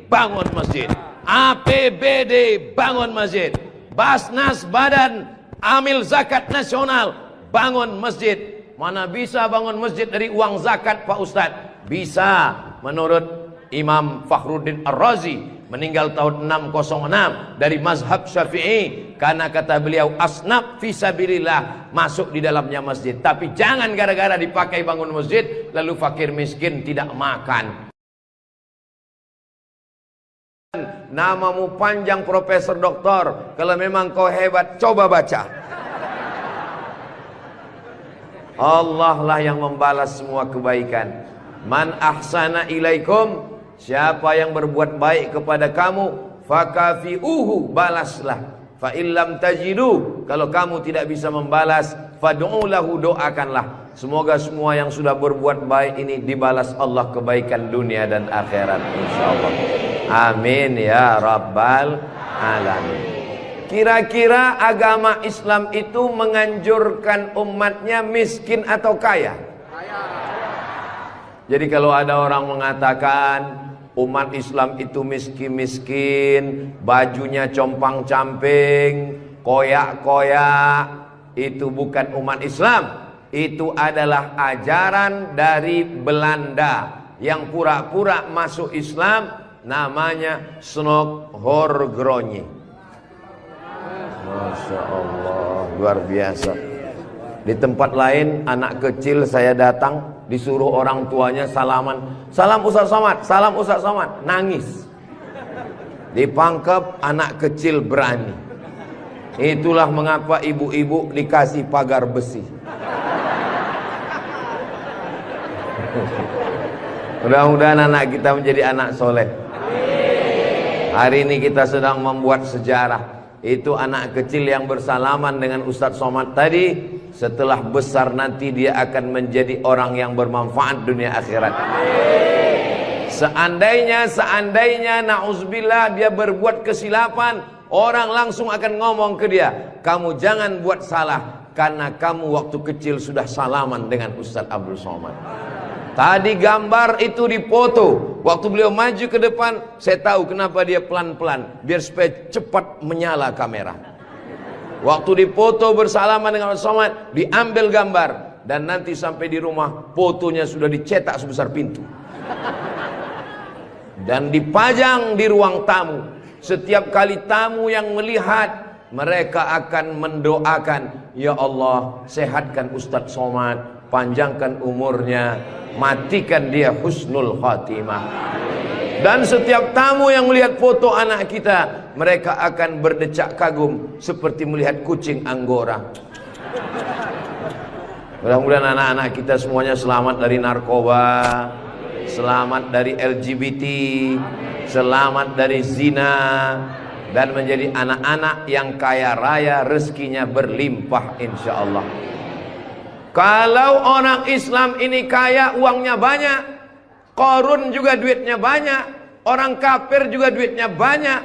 bangun masjid, APBD bangun masjid, Basnas Badan Amil Zakat Nasional bangun masjid. Mana bisa bangun masjid dari uang zakat Pak Ustadz? Bisa. Menurut Imam Fakhruddin Ar-Razi, meninggal tahun 606, dari mazhab Syafi'i, karena kata beliau asnaf fisabilillah, masuk di dalamnya masjid. Tapi jangan gara-gara dipakai bangun masjid lalu fakir miskin tidak makan. Namamu panjang Profesor Doktor, kalau memang kau hebat coba baca. Allah lah yang membalas semua kebaikan. Man ahsana ilaikum, siapa yang berbuat baik kepada kamu, fakafi'uhu, balaslah. Fa illam tajidu, kalau kamu tidak bisa membalas, fad'u lahu, doakanlah. Semoga semua yang sudah berbuat baik ini dibalas Allah kebaikan dunia dan akhirat insyaallah. Amin ya rabbal alamin. Kira-kira agama Islam itu menganjurkan umatnya miskin atau kaya? Jadi kalau ada orang mengatakan umat Islam itu miskin-miskin, bajunya compang-camping, koyak-koyak, itu bukan umat Islam. Itu adalah ajaran dari Belanda yang pura-pura masuk Islam, namanya Snok Horgronyi. Masya Allah, luar biasa. Di tempat lain anak kecil saya datang, disuruh orang tuanya salaman, salam Ustaz Somad, salam Ustaz Somad, nangis. Dipangkep, anak kecil berani. Itulah mengapa ibu-ibu dikasih pagar besi. Mudah-mudahan anak kita menjadi anak soleh. Hari ini kita sedang membuat sejarah. Itu anak kecil yang bersalaman dengan Ustadz Somad tadi, setelah besar nanti dia akan menjadi orang yang bermanfaat dunia akhirat. Seandainya na'udzubillah dia berbuat kesilapan, orang langsung akan ngomong ke dia, kamu jangan buat salah, karena kamu waktu kecil sudah salaman dengan Ustadz Abdul Somad. Tadi gambar itu dipoto. Waktu beliau maju ke depan, saya tahu kenapa dia pelan-pelan, biar supaya cepat menyala kamera. Waktu dipoto bersalaman dengan Ustadz Somad, diambil gambar, dan nanti sampai di rumah fotonya sudah dicetak sebesar pintu dan dipajang di ruang tamu. Setiap kali tamu yang melihat, mereka akan mendoakan, ya Allah, sehatkan Ustadz Somad, panjangkan umurnya, matikan dia husnul khatimah. Dan setiap tamu yang melihat foto anak kita, mereka akan berdecak kagum seperti melihat kucing Anggora. Mudah-mudahan anak-anak kita semuanya selamat dari narkoba, selamat dari LGBT, selamat dari zina, dan menjadi anak-anak yang kaya raya, rezekinya berlimpah insyaallah. Kalau orang Islam ini kaya, uangnya banyak, Qarun juga duitnya banyak, orang kafir juga duitnya banyak,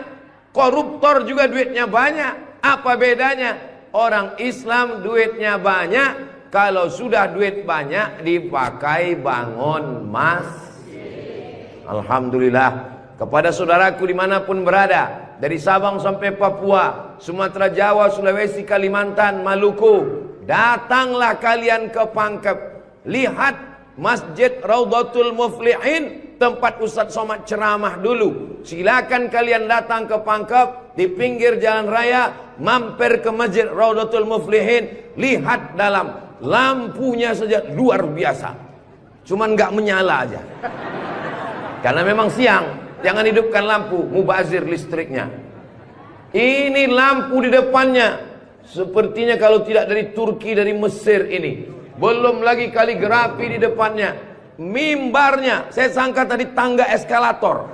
koruptor juga duitnya banyak. Apa bedanya? Orang Islam duitnya banyak, kalau sudah duit banyak dipakai bangun masjid. Alhamdulillah. Kepada saudaraku dimanapun berada, dari Sabang sampai Papua, Sumatera, Jawa, Sulawesi, Kalimantan, Maluku, datanglah kalian ke Pangkep. Lihat Masjid Raudhatul Muflihin, tempat Ustadz Somad ceramah dulu. Silakan kalian datang ke Pangkep, di pinggir jalan raya, mampir ke Masjid Raudhatul Muflihin. Lihat dalam, lampunya saja luar biasa, cuman nggak menyala aja karena memang siang. Jangan hidupkan lampu, mubazir listriknya. Ini lampu di depannya sepertinya kalau tidak dari Turki, dari Mesir ini. Belum lagi kaligrafi di depannya. Mimbarnya, saya sangka tadi tangga eskalator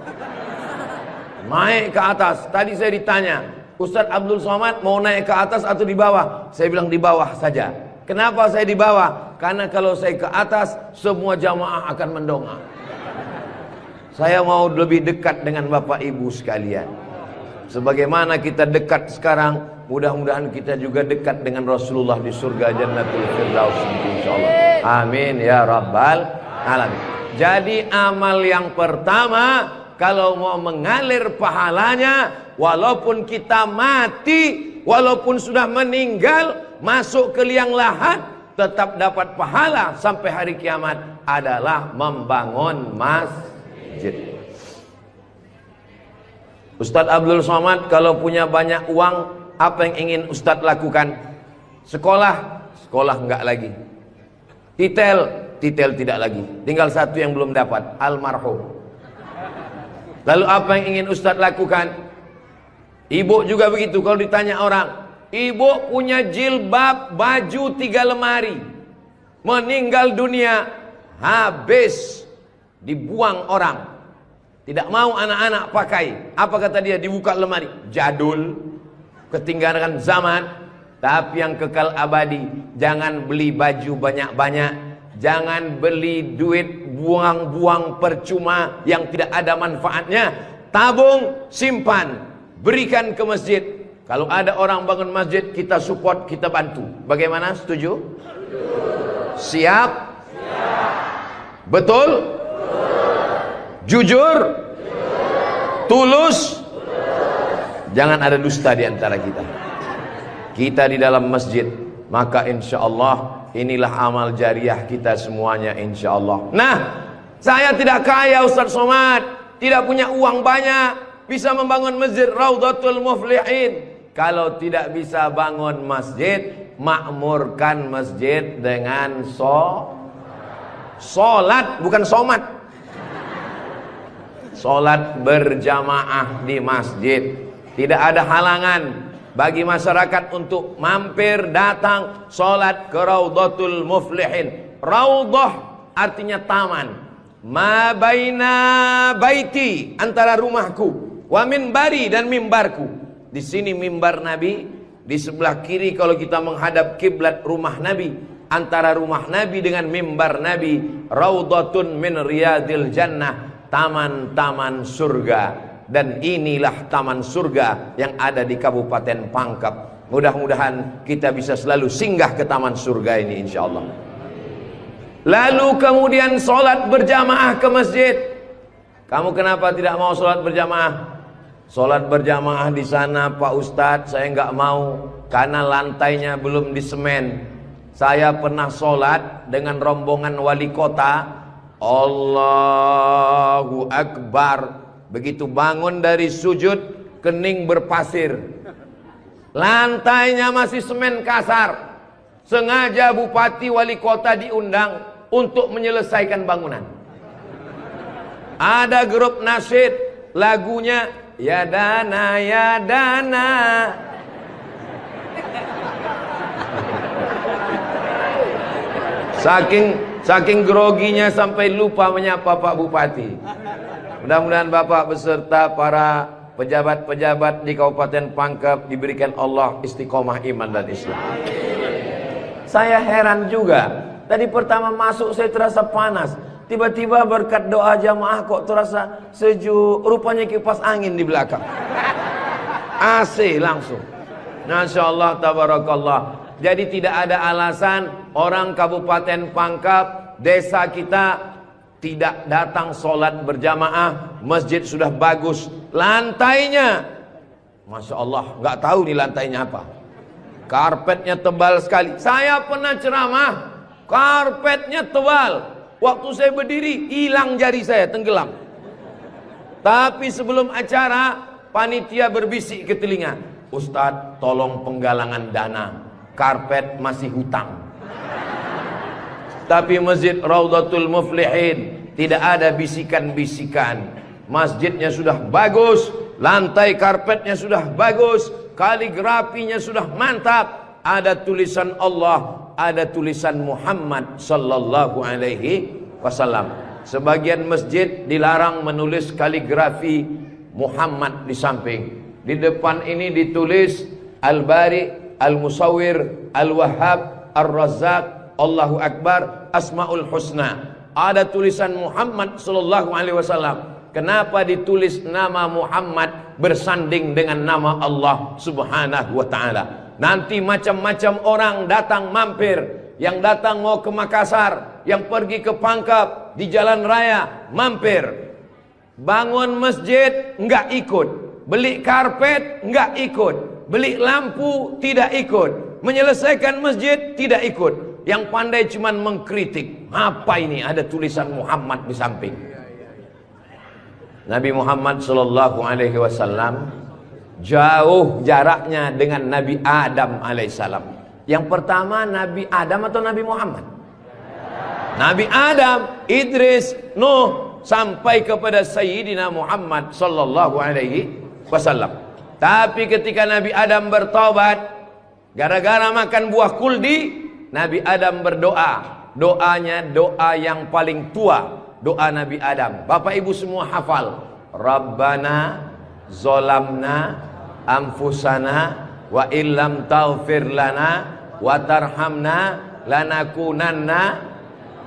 naik ke atas. Tadi saya ditanya, Ustadz Abdul Somad mau naik ke atas atau di bawah? Saya bilang di bawah saja. Kenapa saya di bawah? Karena kalau saya ke atas, semua jamaah akan mendongak. Saya mau lebih dekat dengan Bapak Ibu sekalian. Sebagaimana kita dekat sekarang, mudah-mudahan kita juga dekat dengan Rasulullah di surga Jannatul Firdaus insyaallah. Amin ya rabbal alamin. Jadi amal yang pertama, kalau mau mengalir pahalanya, walaupun kita mati, walaupun sudah meninggal, masuk ke liang lahat, tetap dapat pahala sampai hari kiamat, adalah membangun masjid. Ustadz Abdul Somad kalau punya banyak uang, apa yang ingin Ustadz lakukan? Sekolah enggak lagi. Titel tidak lagi. Tinggal satu yang belum dapat, almarhum. Lalu apa yang ingin Ustadz lakukan? Ibu juga begitu. Kalau ditanya orang, ibu punya jilbab, baju 3 lemari, meninggal dunia, habis, dibuang orang, tidak mau anak-anak pakai. Apa kata dia? Dibuka lemari, jadul, ketinggalan zaman. Tapi yang kekal abadi, jangan beli baju banyak-banyak, jangan beli duit buang-buang percuma yang tidak ada manfaatnya. Tabung, simpan, berikan ke masjid. Kalau ada orang bangun masjid, kita support, kita bantu. Bagaimana? Setuju? Siap? Betul? Jujur? Tulus? Jangan ada dusta di antara kita. Kita di dalam masjid, maka insya Allah inilah amal jariah kita semuanya insya Allah. Nah, Saya tidak kaya Ustaz Somad, tidak punya uang banyak, bisa membangun masjid Raudhatul Muflihin. Kalau tidak bisa bangun masjid, makmurkan masjid dengan sholat, bukan somat. Sholat berjamaah di masjid. Tidak ada halangan bagi masyarakat untuk mampir datang sholat ke Raudhatul Muflihin. Raudhah artinya taman. Ma baina baiti, antara rumahku, wa minbari, dan mimbarku. Di sini mimbar Nabi, di sebelah kiri kalau kita menghadap kiblat rumah Nabi. Antara rumah Nabi dengan mimbar Nabi, raudhatun min riyadil jannah, taman-taman surga. Dan inilah taman surga yang ada di Kabupaten Pangkep. Mudah-mudahan kita bisa selalu singgah ke taman surga ini insyaallah. Lalu kemudian sholat berjamaah ke masjid. Kamu kenapa tidak mau sholat berjamaah? Sholat berjamaah di sana Pak Ustadz, saya nggak mau karena lantainya belum disemen. Saya pernah sholat dengan rombongan wali kota. Allahu Akbar. Begitu bangun dari sujud, kening berpasir. Lantainya masih semen kasar. Sengaja bupati wali kota diundang untuk menyelesaikan bangunan. Ada grup nasyid, lagunya Ya Dana Ya Dana. Saking groginya sampai lupa menyapa Pak Bupati. Mudah-mudahan Bapak beserta para pejabat-pejabat di Kabupaten Pangkep diberikan Allah istiqomah iman dan Islam. Saya heran juga. Tadi pertama masuk saya terasa panas. Tiba-tiba berkat doa jamaah kok terasa sejuk. Rupanya kipas angin di belakang. AC langsung. Masya Allah, tabarakallah. Jadi tidak ada alasan orang Kabupaten Pangkep, desa kita tidak datang sholat berjamaah. Masjid sudah bagus. Lantainya, Masya Allah, nggak tahu nih lantainya apa. Karpetnya tebal sekali. Saya pernah ceramah, karpetnya tebal. Waktu saya berdiri, hilang jari saya, tenggelam. Tapi sebelum acara, panitia berbisik ke telinga, Ustadz, tolong penggalangan dana. Karpet masih hutang. Tapi masjid Raudhatul Muflihin tidak ada bisikan-bisikan. Masjidnya sudah bagus, lantai karpetnya sudah bagus, kaligrafinya sudah mantap. Ada tulisan Allah, ada tulisan Muhammad sallallahu alaihi wasallam. Sebagian masjid dilarang menulis kaligrafi Muhammad di samping. Di depan ini ditulis Al-Bari, Al-Musawwir, Al-Wahhab, Ar-Razzaq, Allahu Akbar, Asmaul Husna. Ada tulisan Muhammad sallallahu alaihi wasallam. Kenapa ditulis nama Muhammad bersanding dengan nama Allah subhanahu wa ta'ala? Nanti macam-macam orang datang mampir. Yang datang mau ke Makassar, yang pergi ke Pangkep, di jalan raya mampir. Bangun masjid enggak ikut, beli karpet enggak ikut, beli lampu tidak ikut, menyelesaikan masjid tidak ikut. Yang pandai cuman mengkritik. Apa ini ada tulisan Muhammad di samping? Nabi Muhammad sallallahu alaihi wasallam jauh jaraknya dengan Nabi Adam alaihissalam. Yang pertama Nabi Adam atau Nabi Muhammad? Nabi Adam, Idris, Nuh, sampai kepada Sayyidina Muhammad sallallahu alaihi wasallam. Tapi ketika Nabi Adam bertobat gara-gara makan buah kuldi, Nabi Adam berdoa. Doanya doa yang paling tua, doa Nabi Adam. Bapak Ibu semua hafal. Rabbana zolamna anfusana wa illam taghfir lana wa tarhamna lanakunanna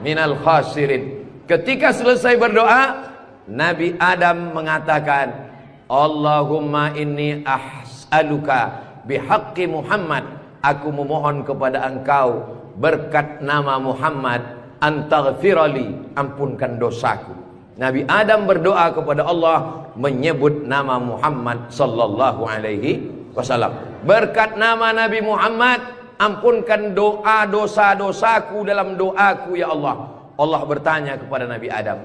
minal khasirin. Ketika selesai berdoa, Nabi Adam mengatakan, Allahumma inni as'aluka bihaqqi Muhammad, aku memohon kepada engkau berkat nama Muhammad, antaghfirali, ampunkan dosaku. Nabi Adam berdoa kepada Allah menyebut nama Muhammad sallallahu alaihi wasallam. Berkat nama Nabi Muhammad, ampunkan doa dosa-dosaku dalam doaku ya Allah. Allah bertanya kepada Nabi Adam,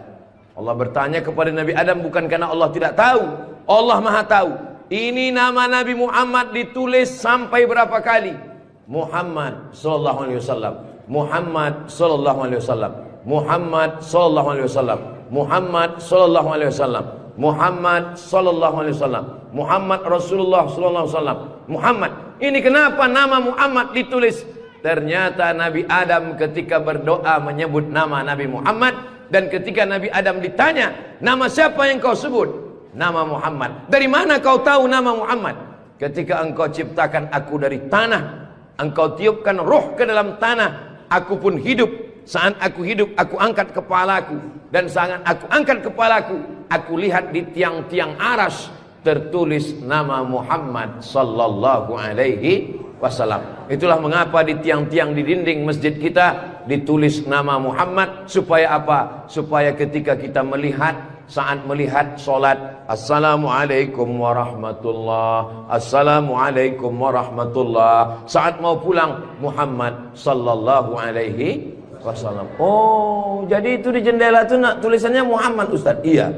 Allah bertanya kepada Nabi Adam bukan karena Allah tidak tahu. Allah Maha tahu. Ini nama Nabi Muhammad ditulis sampai berapa kali? Muhammad sallallahu alaihi wasallam. Muhammad sallallahu alaihi wasallam. Muhammad sallallahu alaihi wasallam. Muhammad sallallahu alaihi wasallam. Muhammad sallallahu alaihi wasallam. Muhammad Rasulullah sallallahu alaihi wasallam. Muhammad. Ini kenapa nama Muhammad ditulis? Ternyata Nabi Adam ketika berdoa menyebut nama Nabi Muhammad, dan ketika Nabi Adam ditanya, nama siapa yang kau sebut? Nama Muhammad. Dari mana kau tahu nama Muhammad? Ketika engkau ciptakan aku dari tanah, engkau tiupkan roh ke dalam tanah, aku pun hidup. Saat aku hidup, aku angkat kepalaku, dan saat aku angkat kepalaku, aku lihat di tiang-tiang aras tertulis nama Muhammad sallallahu alaihi wasallam. Itulah mengapa di tiang-tiang di dinding masjid kita ditulis nama Muhammad. Supaya apa? Supaya ketika kita melihat, saat melihat solat, assalamualaikum warahmatullah, assalamualaikum warahmatullah. Saat mau pulang, Muhammad sallallahu alaihi wasallam. Oh, jadi itu di jendela itu tulisannya Muhammad, Ustaz? Iya,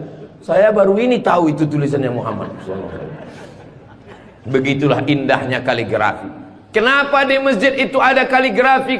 saya baru ini tahu itu tulisannya Muhammad. Begitulah indahnya kaligrafi. Kenapa di masjid itu ada kaligrafi?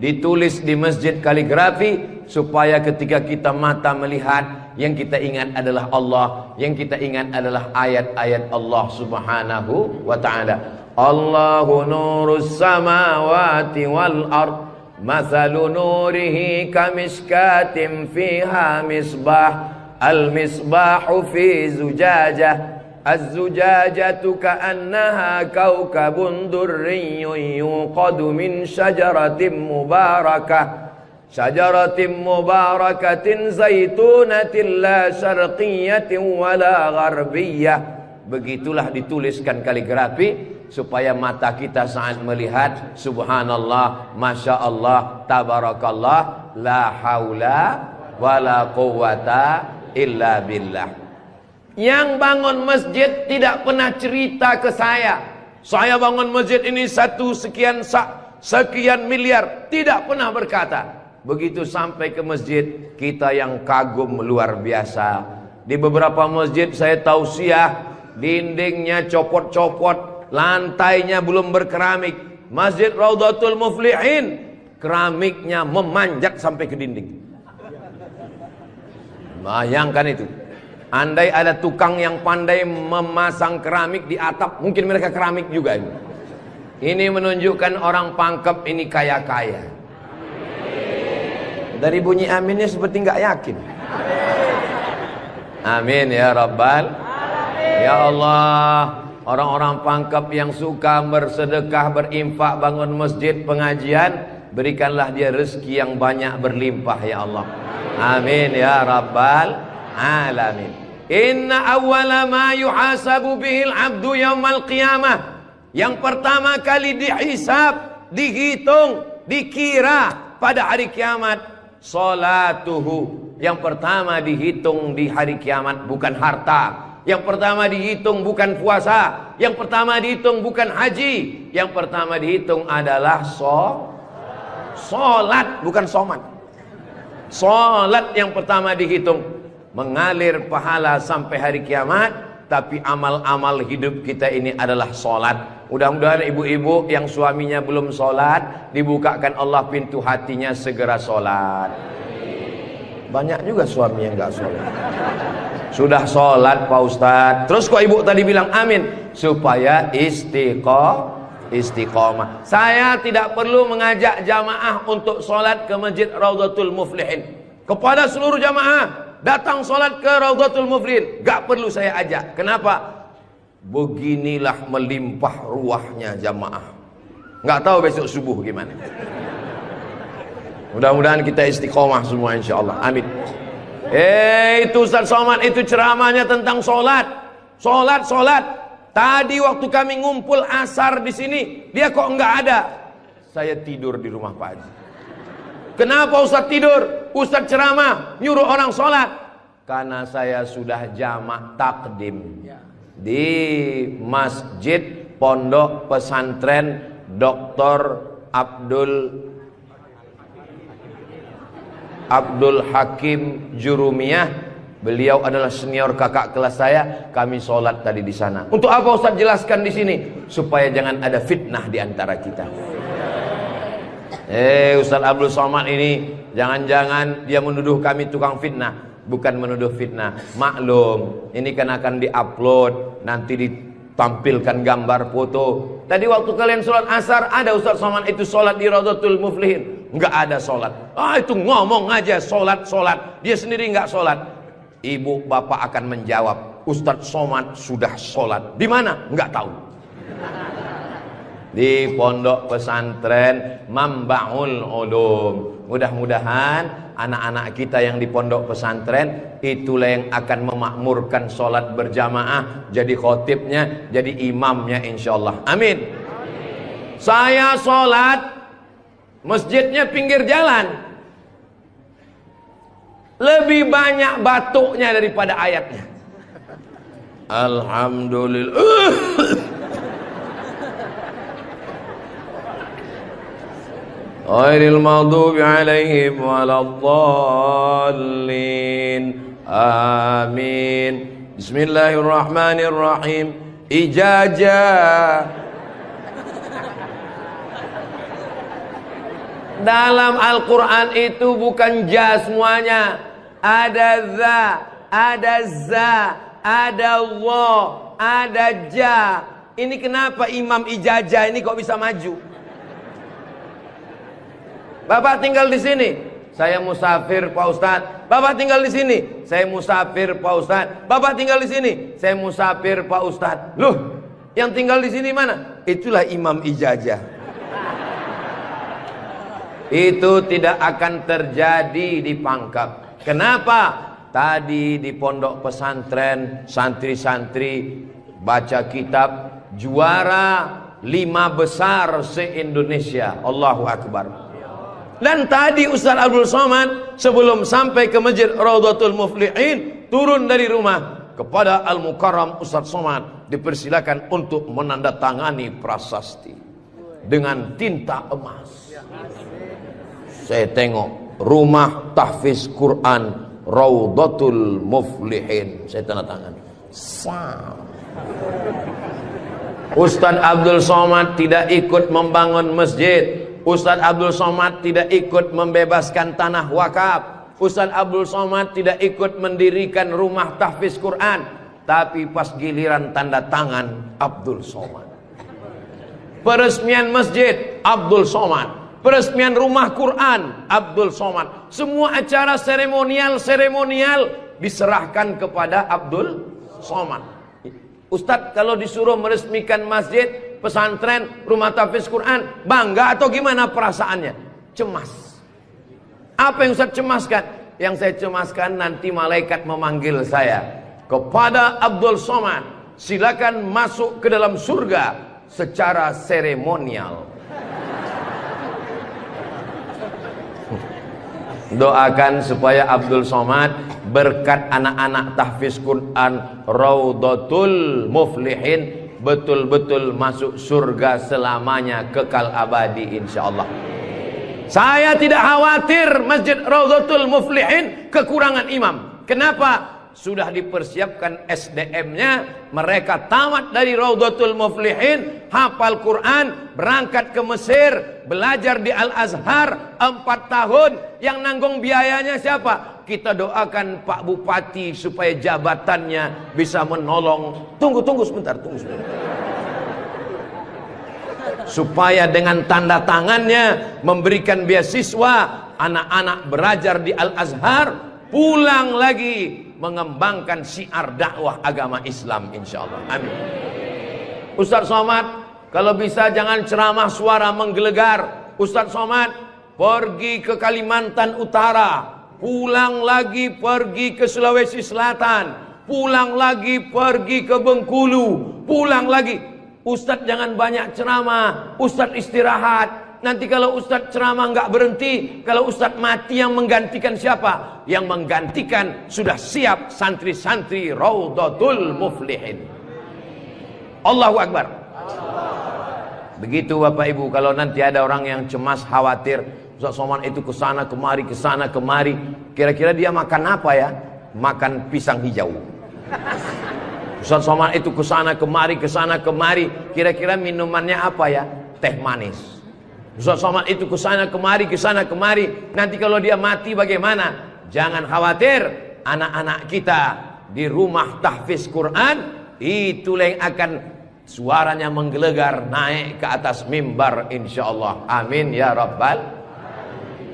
Ditulis di masjid kaligrafi supaya ketika kita mata melihat, yang kita ingat adalah Allah, yang kita ingat adalah ayat-ayat Allah Subhanahu wa ta'ala. Allahu nurus samawati wal ard, mathalu nurihi kamishkatin fiha misbah, al-misbahu fi zujajah, az-zujajatu ka'annaha kawkabun durriyyun yuqadu min syajaratin mubarakatin zaitunatin la syarqiyatin wala gharbiyyah. Begitulah dituliskan kaligrafi supaya mata kita saat melihat, subhanallah, masya Allah, tabarakallah, la haula wala quwata illa billah. Yang bangun masjid tidak pernah cerita ke saya bangun masjid ini sekian miliar, tidak pernah berkata. Begitu sampai ke masjid, kita yang kagum luar biasa. Di beberapa masjid saya tausiah, dindingnya copot-copot, lantainya belum berkeramik. Masjid Raudhatul Muflihin, keramiknya memanjat sampai ke dinding. Bayangkan itu. Andai ada tukang yang pandai memasang keramik di atap, mungkin mereka keramik juga ini. Ini menunjukkan orang Pangkep ini kaya-kaya. Dari bunyi aminnya seperti nggak yakin. Amin ya Rabbal. Ya Allah, orang-orang Pangkep yang suka bersedekah, berinfak, bangun masjid, pengajian, berikanlah dia rezeki yang banyak berlimpah ya Allah. Amin ya Rabbal alamin. Inna awwala ma yuhasabu bihil abdu yaumal qiyamah. Yang pertama kali dihisab, dihitung, dikira pada hari kiamat, salatuhu. Yang pertama dihitung di hari kiamat bukan harta. Yang pertama dihitung bukan puasa. Yang pertama dihitung bukan haji. Yang pertama dihitung adalah solat, bukan somat. Solat yang pertama dihitung. Mengalir pahala sampai hari kiamat. Tapi amal-amal hidup kita ini adalah solat. Mudah-mudahan ibu-ibu yang suaminya belum solat, dibukakan Allah pintu hatinya segera solat. Banyak juga suami yang gak solat. Sudah solat Pak Ustadz, terus kok ibu tadi bilang amin? Supaya istiqomah. Saya tidak perlu mengajak jamaah untuk solat ke Masjid Raudhatul Muflihin. Kepada seluruh jamaah, datang solat ke Raudhatul Muflihin, gak perlu saya ajak. Kenapa? Beginilah melimpah ruahnya jamaah. Gak tahu besok subuh gimana. Mudah-mudahan kita istiqomah semua insyaallah. Amin. Itu Ustaz Somad itu ceramahnya tentang solat. Solat. Tadi waktu kami ngumpul asar di sini, dia kok nggak ada. Saya tidur di rumah Pak Haji. Kenapa Ustaz tidur? Ustaz ceramah, nyuruh orang solat. Karena saya sudah jamak takdim di Masjid Pondok Pesantren Dr. Abdul Abdul Hakim Jurumiyah. Beliau adalah senior kakak kelas saya. Kami sholat tadi di sana. Untuk apa Ustaz jelaskan di sini? Supaya jangan ada fitnah di antara kita. Ustaz Abdul Somad ini jangan-jangan dia menuduh kami tukang fitnah. Bukan menuduh fitnah. Maklum, ini kan akan diupload, nanti ditampilkan gambar foto. Tadi waktu kalian sholat asar, ada Ustaz Somad itu sholat di Raudhatul Muflihin. Enggak ada sholat. Itu ngomong aja sholat. Dia sendiri enggak sholat. Ibu bapak akan menjawab, Ustaz Somad sudah sholat. Di mana? Enggak tahu. Di pondok pesantren Mambaul Ulum. Mudah-mudahan anak-anak kita yang di pondok pesantren itulah yang akan memakmurkan sholat berjamaah, jadi khotibnya, jadi imamnya insyaallah. Amin. Saya sholat, masjidnya pinggir jalan, lebih banyak batuknya daripada ayatnya. Alhamdulillah. Ghairil maghdubi alaihim waladdallin. Amin. Bismillahirrahmanirrahim. Ijazah. Dalam Al-Quran itu bukan ja semuanya. Ada za, ada za, ada Allah, ada ja. Ini kenapa Imam Ijazah ini kok bisa maju? Bapak tinggal di sini, saya musafir Pak Ustadz. Bapak tinggal di sini, saya musafir Pak Ustadz. Bapak tinggal di sini, saya musafir Pak Ustadz. Loh, yang tinggal di sini mana? Itulah Imam Ijazah. Itu tidak akan terjadi di Pangkep. Kenapa? Tadi di pondok pesantren santri-santri baca kitab juara 5 besar se-Indonesia. Allahu Akbar. Dan tadi Ustaz Abdul Somad sebelum sampai ke Masjid Raudhatul Muflihin turun dari rumah kepada Al-Mukarram Ustaz Somad dipersilakan untuk menandatangani prasasti dengan tinta emas. Saya tengok rumah tahfiz Quran Raudhatul Muflihin, saya tanda tangan. Ustaz Abdul Somad tidak ikut membangun masjid. Ustaz Abdul Somad tidak ikut membebaskan tanah wakaf. Ustaz Abdul Somad tidak ikut mendirikan rumah tahfiz Quran. Tapi pas giliran tanda tangan Abdul Somad. Peresmian masjid Abdul Somad. Peresmian rumah Quran Abdul Somad. Semua acara seremonial diserahkan kepada Abdul Somad. Ustaz kalau disuruh meresmikan masjid, pesantren, rumah tahfiz Quran, bangga atau gimana perasaannya? Cemas. Apa yang Ustaz cemaskan? Yang saya cemaskan nanti malaikat memanggil saya. Kepada Abdul Somad, silakan masuk ke dalam surga secara seremonial. Doakan supaya Abdul Somad berkat anak-anak tahfiz Quran Raudhatul Muflihin betul-betul masuk surga selamanya, kekal abadi insyaallah. Saya tidak khawatir Masjid Raudhatul Muflihin kekurangan imam. Kenapa? Sudah dipersiapkan SDM-nya. Mereka tamat dari Raudhatul Muflihin, hafal Quran, berangkat ke Mesir, belajar di Al-Azhar 4 tahun. Yang nanggung biayanya siapa? Kita doakan Pak Bupati supaya jabatannya bisa menolong. Tunggu sebentar. Supaya dengan tanda tangannya memberikan beasiswa, anak-anak belajar di Al-Azhar, pulang lagi mengembangkan syiar dakwah agama Islam insyaallah. Amin. Ustaz Somad, kalau bisa jangan ceramah suara menggelegar. Ustaz Somad pergi ke Kalimantan Utara, pulang lagi pergi ke Sulawesi Selatan, pulang lagi pergi ke Bengkulu, pulang lagi. Ustaz jangan banyak ceramah, Ustaz istirahat. Nanti kalau Ustaz ceramah nggak berhenti, kalau Ustaz mati yang menggantikan siapa? Yang menggantikan sudah siap santri-santri Raudhatul Muflihin. Allahu Akbar. Begitu Bapak Ibu, kalau nanti ada orang yang cemas khawatir, Ustaz Somad itu kesana kemari. Kira-kira dia makan apa ya? Makan pisang hijau. Ustaz Somad itu kesana kemari. Kira-kira minumannya apa ya? Teh manis. Ustaz Somad itu kesana kemari. Nanti kalau dia mati bagaimana? Jangan khawatir, anak-anak kita di rumah tahfiz Quran itulah yang akan suaranya menggelegar naik ke atas mimbar insyaallah. Amin ya rabbal.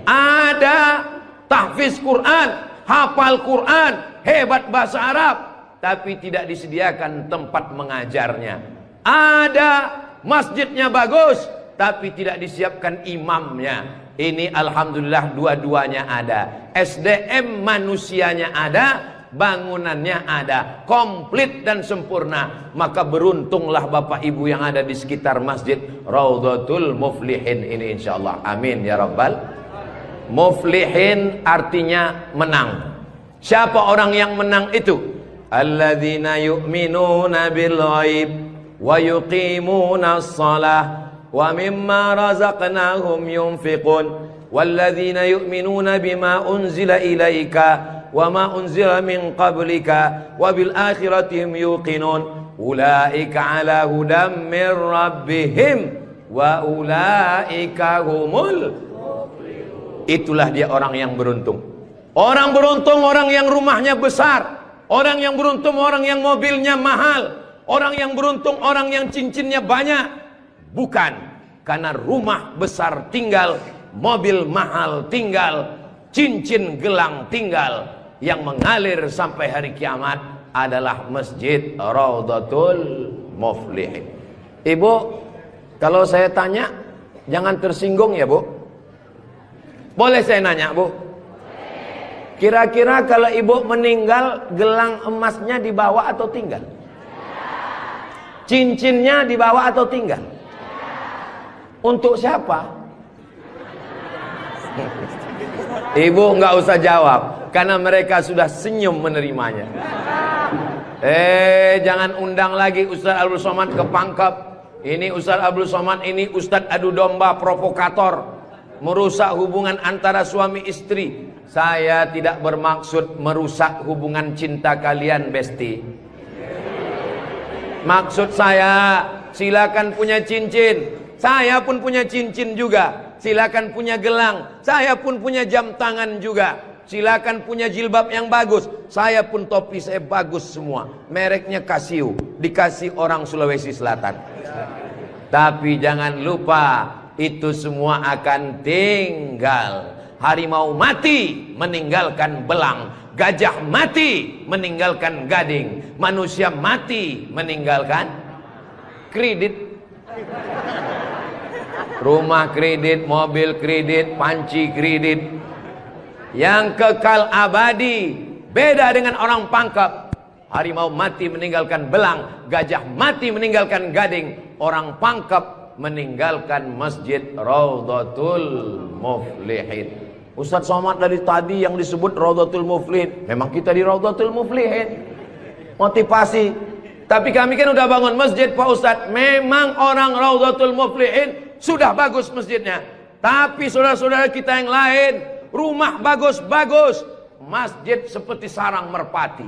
Ada tahfiz Quran, hafal Quran, hebat bahasa Arab, tapi tidak disediakan tempat mengajarnya. Ada masjidnya bagus, tapi tidak disiapkan imamnya. Ini alhamdulillah dua-duanya ada. SDM manusianya ada, bangunannya ada, komplit dan sempurna. Maka beruntunglah Bapak Ibu yang ada di sekitar Masjid Raudhatul Muflihin ini insyaallah. Amin ya rabbal. Muflihin artinya menang. Siapa orang yang menang itu? Alladzina yu'minuna bil ghaib wa yuqimuna shalah wa mimma razaqnahum yunfiqun walladzina yu'minuna bima unzila ilaika wa ma unzila min qablika wa bil akhirati hum yuqinun ulaika ala hudam min rabbihim wa ulaika humul. Itulah dia orang yang beruntung. Orang beruntung orang yang rumahnya besar. Orang yang beruntung orang yang mobilnya mahal. Orang yang beruntung orang yang cincinnya banyak. Bukan karena rumah besar tinggal, mobil mahal tinggal, cincin gelang tinggal. Yang mengalir sampai hari kiamat adalah Masjid Raudhatul Muflihin. Ibu, kalau saya tanya jangan tersinggung ya Bu. Boleh saya nanya Bu? Kira-kira kalau ibu meninggal, gelang emasnya dibawa atau tinggal? Cincinnya dibawa atau tinggal? Untuk siapa? Ibu nggak usah jawab, karena mereka sudah senyum menerimanya. Jangan undang lagi Ustaz Abdul Somad ke Pangkep. Ini Ustaz Abdul Somad ini Ustaz adu domba provokator, merusak hubungan antara suami istri. Saya tidak bermaksud merusak hubungan cinta kalian, Besti. Maksud saya, silakan punya cincin. Saya pun punya cincin juga. Silakan punya gelang. Saya pun punya jam tangan juga. Silakan punya jilbab yang bagus. Saya pun topi saya bagus semua. Mereknya Casio, dikasih orang Sulawesi Selatan. Tapi jangan lupa, itu semua akan tinggal. Harimau mati meninggalkan belang, gajah mati meninggalkan gading, manusia mati meninggalkan kredit. Rumah kredit, mobil kredit, panci kredit. Yang kekal abadi beda dengan orang Pangkep. Harimau mati meninggalkan belang, gajah mati meninggalkan gading, orang Pangkep meninggalkan Masjid Raudhatul Muflihin. Ustaz Somad dari tadi yang disebut Raudhatul Muflihin, memang kita di Raudhatul Muflihin. Motivasi. Tapi kami kan udah bangun masjid Pak Ustaz. Memang orang Raudhatul Muflihin sudah bagus masjidnya. Tapi saudara-saudara kita yang lain, rumah bagus-bagus, masjid seperti sarang merpati.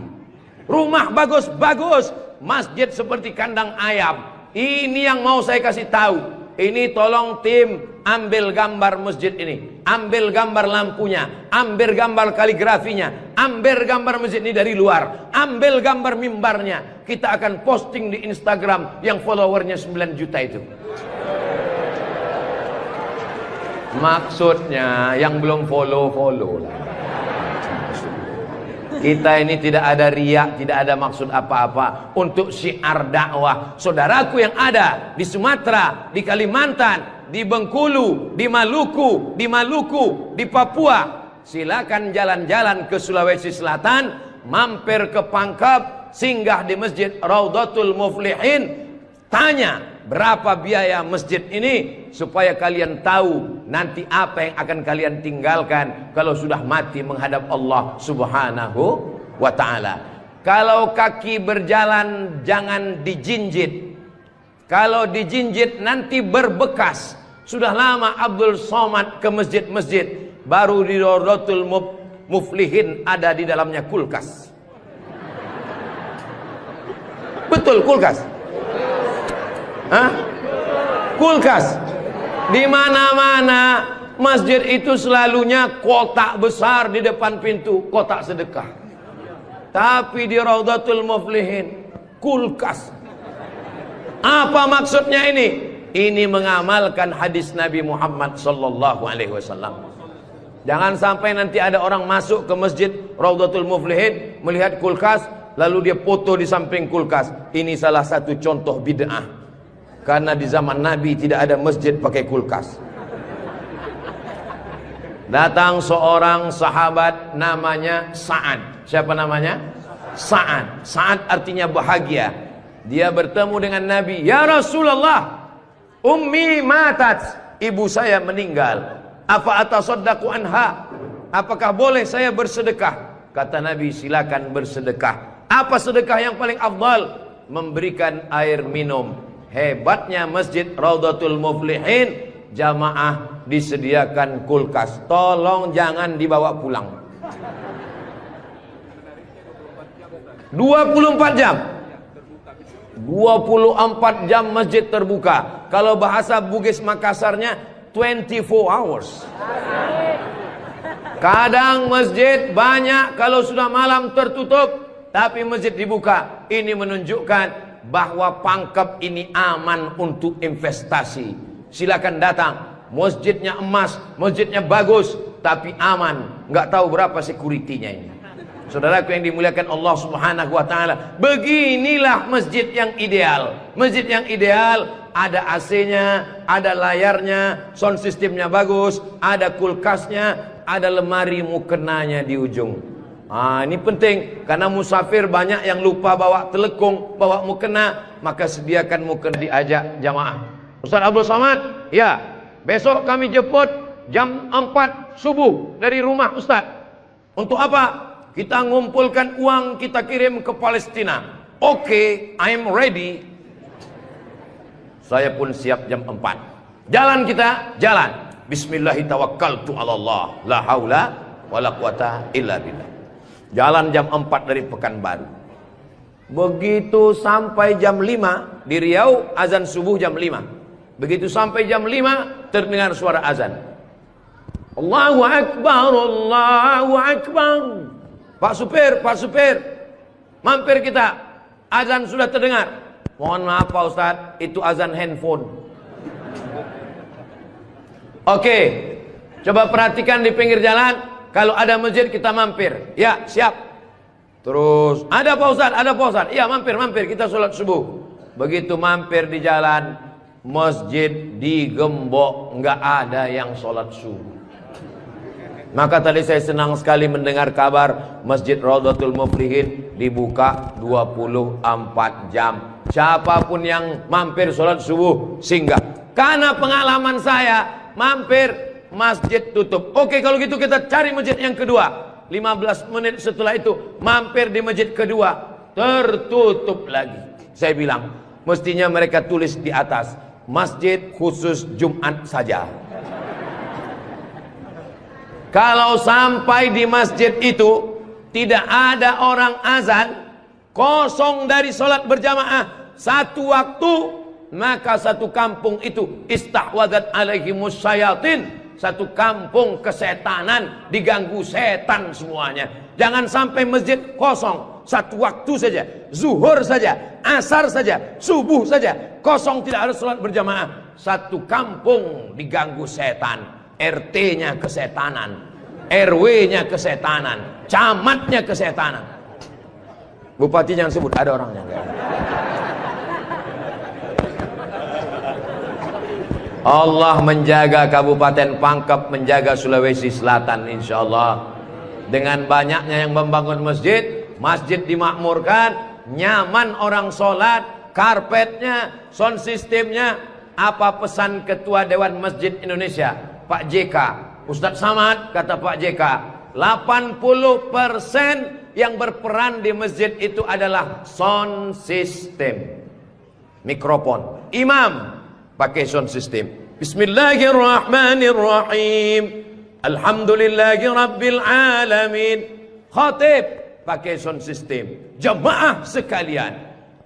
Rumah bagus-bagus, masjid seperti kandang ayam. Ini yang mau saya kasih tahu. Ini tolong tim ambil gambar masjid ini, ambil gambar lampunya, ambil gambar kaligrafinya, ambil gambar masjid ini dari luar, ambil gambar mimbarnya. Kita akan posting di Instagram yang followernya 9 juta itu. Maksudnya yang belum follow lah. Kita ini tidak ada riak, tidak ada maksud apa-apa. Untuk syiar dakwah saudaraku yang ada di Sumatera, di Kalimantan, di Bengkulu, di Maluku, di Papua, silakan jalan-jalan ke Sulawesi Selatan, mampir ke Pangkep, singgah di Masjid Raudhatul Muflihin, tanya berapa biaya masjid ini, supaya kalian tahu nanti apa yang akan kalian tinggalkan kalau sudah mati menghadap Allah Subhanahu wa ta'ala. Kalau kaki berjalan jangan dijinjit. Kalau dijinjit nanti berbekas. Sudah lama Abdul Somad ke masjid-masjid, baru di Rawdatul Muflihin ada di dalamnya kulkas. Betul, kulkas. Hah? Kulkas. Di mana-mana masjid itu selalunya kotak besar di depan pintu, kotak sedekah. Tapi di Rawdatul Muflihin kulkas. Apa maksudnya ini? Ini mengamalkan hadis Nabi Muhammad sallallahu alaihi wasallam. Jangan sampai nanti ada orang masuk ke masjid Rawdatul Muflihin melihat kulkas, lalu dia foto di samping kulkas. Ini salah satu contoh bid'ah. Karena di zaman Nabi tidak ada masjid pakai kulkas. Datang seorang sahabat namanya Sa'ad. Siapa namanya? Sa'ad. Sa'ad artinya bahagia. Dia bertemu dengan Nabi. Ya Rasulullah, ummi matat, ibu saya meninggal. Apa atasaddaqu anha? Apakah boleh saya bersedekah? Kata Nabi, silakan bersedekah. Apa sedekah yang paling afdal? Memberikan air minum. Hebatnya masjid Rawdatul Muflihin, jamaah disediakan kulkas. Tolong jangan dibawa pulang. 24 jam. 24 jam masjid terbuka. Kalau bahasa Bugis Makassarnya 24 hours. Kadang masjid banyak, kalau sudah malam tertutup, tapi masjid dibuka. Ini menunjukkan bahwa Pangkep ini aman untuk investasi. Silakan datang. Masjidnya emas, masjidnya bagus, tapi aman. Nggak tahu berapa security-nya ini. Saudaraku yang dimuliakan Allah Subhanahu wa taala, beginilah masjid yang ideal. Masjid yang ideal ada AC-nya, ada layarnya, sound systemnya bagus, ada kulkasnya, ada lemari mukenanya di ujung. Ini penting karena musafir banyak yang lupa bawa telekung, bawa mukena, maka sediakan mukena. Diajak jamaah. Ustaz Abdul Somad, ya, besok kami jemput jam 4 subuh dari rumah Ustaz. Untuk apa? Kita ngumpulkan uang, kita kirim ke Palestina. Oke, I'm ready. Saya pun siap jam 4. Jalan kita, jalan. Bismillahirrahmanirrahim. La haula wala quwata illa billah. Jalan jam 4 dari Pekanbaru. Begitu sampai jam 5 di Riau, azan subuh jam 5. Begitu sampai jam 5 terdengar suara azan. Allahu Akbar, Allahu Akbar. Pak supir, mampir kita. Azan sudah terdengar. Mohon maaf Pak Ustaz, itu azan handphone. Oke, coba perhatikan di pinggir jalan. Kalau ada masjid kita mampir. Ya, siap. Terus, ada Pak Ustaz, ada Pak Ustaz. Iya, mampir, kita sholat subuh. Begitu mampir di jalan, masjid digembok, nggak ada yang sholat subuh. Maka tadi saya senang sekali mendengar kabar Masjid Rawdatul Muflihin dibuka 24 jam. Siapapun yang mampir sholat subuh singgah. Karena pengalaman saya, mampir masjid tutup. Oke, kalau gitu kita cari masjid yang kedua. 15 menit setelah itu mampir di masjid kedua, tertutup lagi. Saya bilang, mestinya mereka tulis di atas, masjid khusus Jumat saja. Kalau sampai di masjid itu tidak ada orang azan, kosong dari sholat berjamaah satu waktu, maka satu kampung itu istahwadat alaihimus syayatin, satu kampung kesetanan, diganggu setan semuanya. Jangan sampai masjid kosong satu waktu saja, zuhur saja, asar saja, subuh saja, kosong tidak ada sholat berjamaah. Satu kampung diganggu setan. RT-nya kesetanan, RW-nya kesetanan, camatnya kesetanan. Bupati jangan sebut, ada orangnya enggak. Allah menjaga Kabupaten Pangkep, menjaga Sulawesi Selatan insyaallah. Dengan banyaknya yang membangun masjid, masjid dimakmurkan, nyaman orang sholat, karpetnya, sound systemnya. Apa pesan Ketua Dewan Masjid Indonesia, Pak JK, Ustadz Samad, kata Pak JK, 80% yang berperan di masjid itu adalah sound system, mikrofon. Imam pakai sound system, Bismillahirrahmanirrahim. Alhamdulillahi rabbil alamin. Khatib pakai sound system. Jemaah sekalian,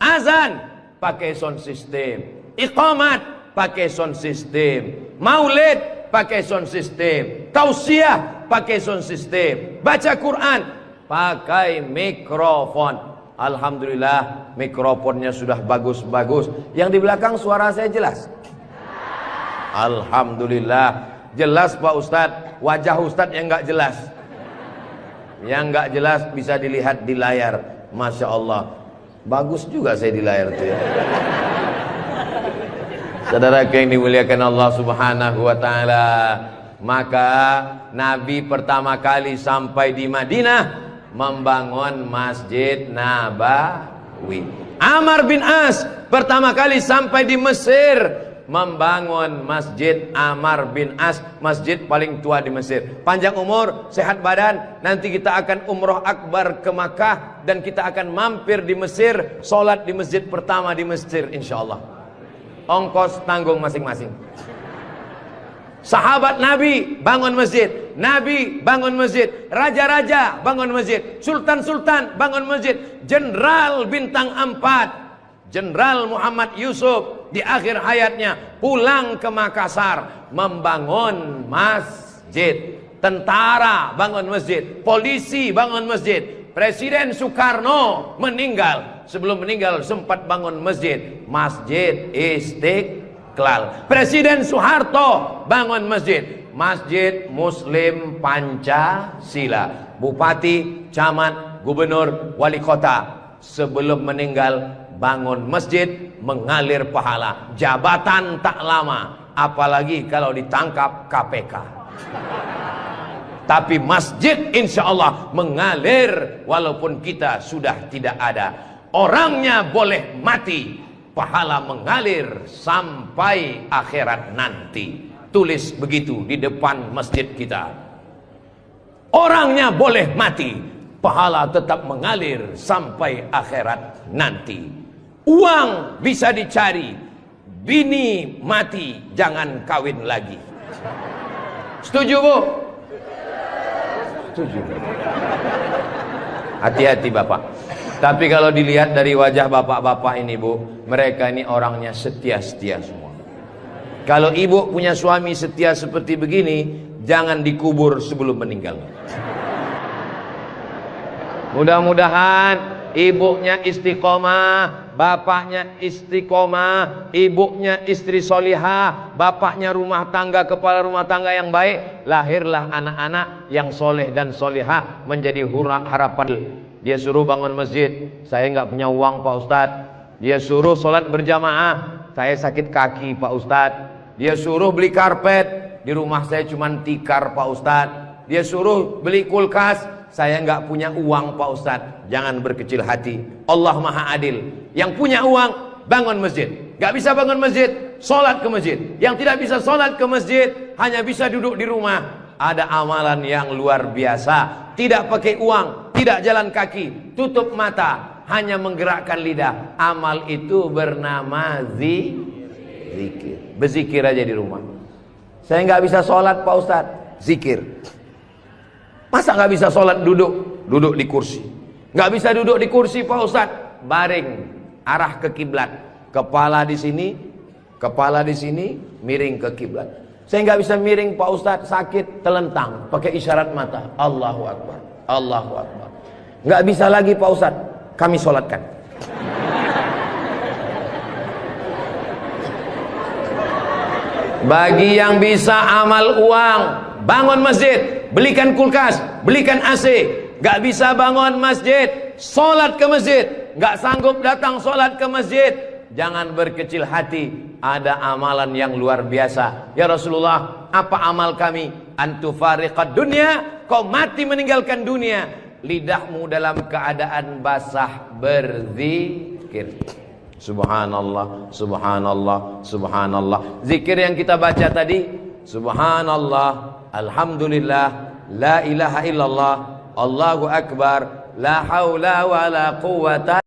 azan pakai sound system. Iqamat pakai sound system. Maulid pakai sound system. Tausiah pakai sound system. Baca Quran pakai mikrofon. Alhamdulillah mikrofonnya sudah bagus-bagus. Yang di belakang suara saya jelas? Alhamdulillah jelas Pak Ustadz. Wajah Ustadz yang nggak jelas. Yang nggak jelas bisa dilihat di layar. Masya Allah, bagus juga saya di layar itu ya. Saudara yang dimuliakan Allah Subhanahu wa Ta'ala, maka Nabi pertama kali sampai di Madinah membangun Masjid Nabawi. Amr bin As pertama kali sampai di Mesir membangun Masjid Amr bin As, masjid paling tua di Mesir. Panjang umur, sehat badan, nanti kita akan umroh akbar ke Makkah dan kita akan mampir di Mesir, sholat di masjid pertama di Mesir insyaallah. Ongkos tanggung masing-masing. Sahabat Nabi bangun masjid, Nabi bangun masjid, raja-raja bangun masjid, sultan-sultan bangun masjid, jenderal bintang 4 Jenderal Muhammad Yusuf di akhir hayatnya pulang ke Makassar membangun masjid. Tentara bangun masjid, polisi bangun masjid. Presiden Soekarno meninggal, sebelum meninggal sempat bangun masjid, Masjid Istiqlal. Presiden Soeharto bangun masjid, Masjid Muslim Pancasila. Bupati, camat, gubernur, wali kota sebelum meninggal bangun masjid, mengalir pahala. Jabatan tak lama, apalagi kalau ditangkap KPK. Tapi masjid insya Allah mengalir walaupun kita sudah tidak ada. Orangnya boleh mati, pahala mengalir sampai akhirat nanti. Tulis begitu di depan masjid kita. Orangnya boleh mati, pahala tetap mengalir sampai akhirat nanti. Uang bisa dicari, bini mati jangan kawin lagi. Setuju Bu? Setuju. Hati-hati Bapak. Tapi kalau dilihat dari wajah bapak-bapak ini Bu, mereka ini orangnya setia-setia semua. Kalau ibu punya suami setia seperti begini, jangan dikubur sebelum meninggal. Mudah-mudahan ibunya istiqomah, bapaknya istiqomah, ibunya istri solihah, bapaknya rumah tangga, kepala rumah tangga yang baik. Lahirlah anak-anak yang soleh dan solihah menjadi harapan. Dia suruh bangun masjid, saya nggak punya uang Pak Ustadz. Dia suruh sholat berjamaah, saya sakit kaki Pak Ustadz. Dia suruh beli karpet, di rumah saya cuma tikar Pak Ustadz. Dia suruh beli kulkas, saya nggak punya uang Pak Ustadz. Jangan berkecil hati, Allah Maha Adil. Yang punya uang bangun masjid, nggak bisa bangun masjid, sholat ke masjid. Yang tidak bisa sholat ke masjid, hanya bisa duduk di rumah. Ada amalan yang luar biasa, tidak pakai uang, tidak jalan kaki, tutup mata, hanya menggerakkan lidah. Amal itu bernama zikir. Berzikir aja di rumah. Saya nggak bisa sholat Pak Ustadz, zikir. Masa nggak bisa sholat duduk? Duduk di kursi. Nggak bisa duduk di kursi Pak Ustadz, baring, arah ke kiblat. Kepala di sini, miring ke kiblat. Saya nggak bisa miring Pak Ustadz, sakit, telentang, pakai isyarat mata. Allahu Akbar, Allahu Akbar. Nggak bisa lagi Pak Ustadz, kami sholatkan. Bagi yang bisa amal uang, bangun masjid, belikan kulkas, belikan AC. Gak bisa bangun masjid, sholat ke masjid. Gak sanggup datang sholat ke masjid, jangan berkecil hati. Ada amalan yang luar biasa. Ya Rasulullah, apa amal kami? Antufariqad dunya, kau mati meninggalkan dunia, lidahmu dalam keadaan basah berzikir. Subhanallah, subhanallah, subhanallah. Zikir yang kita baca tadi, subhanallah, alhamdulillah, la ilaha illallah, Allahu akbar, la haula wa la quwwata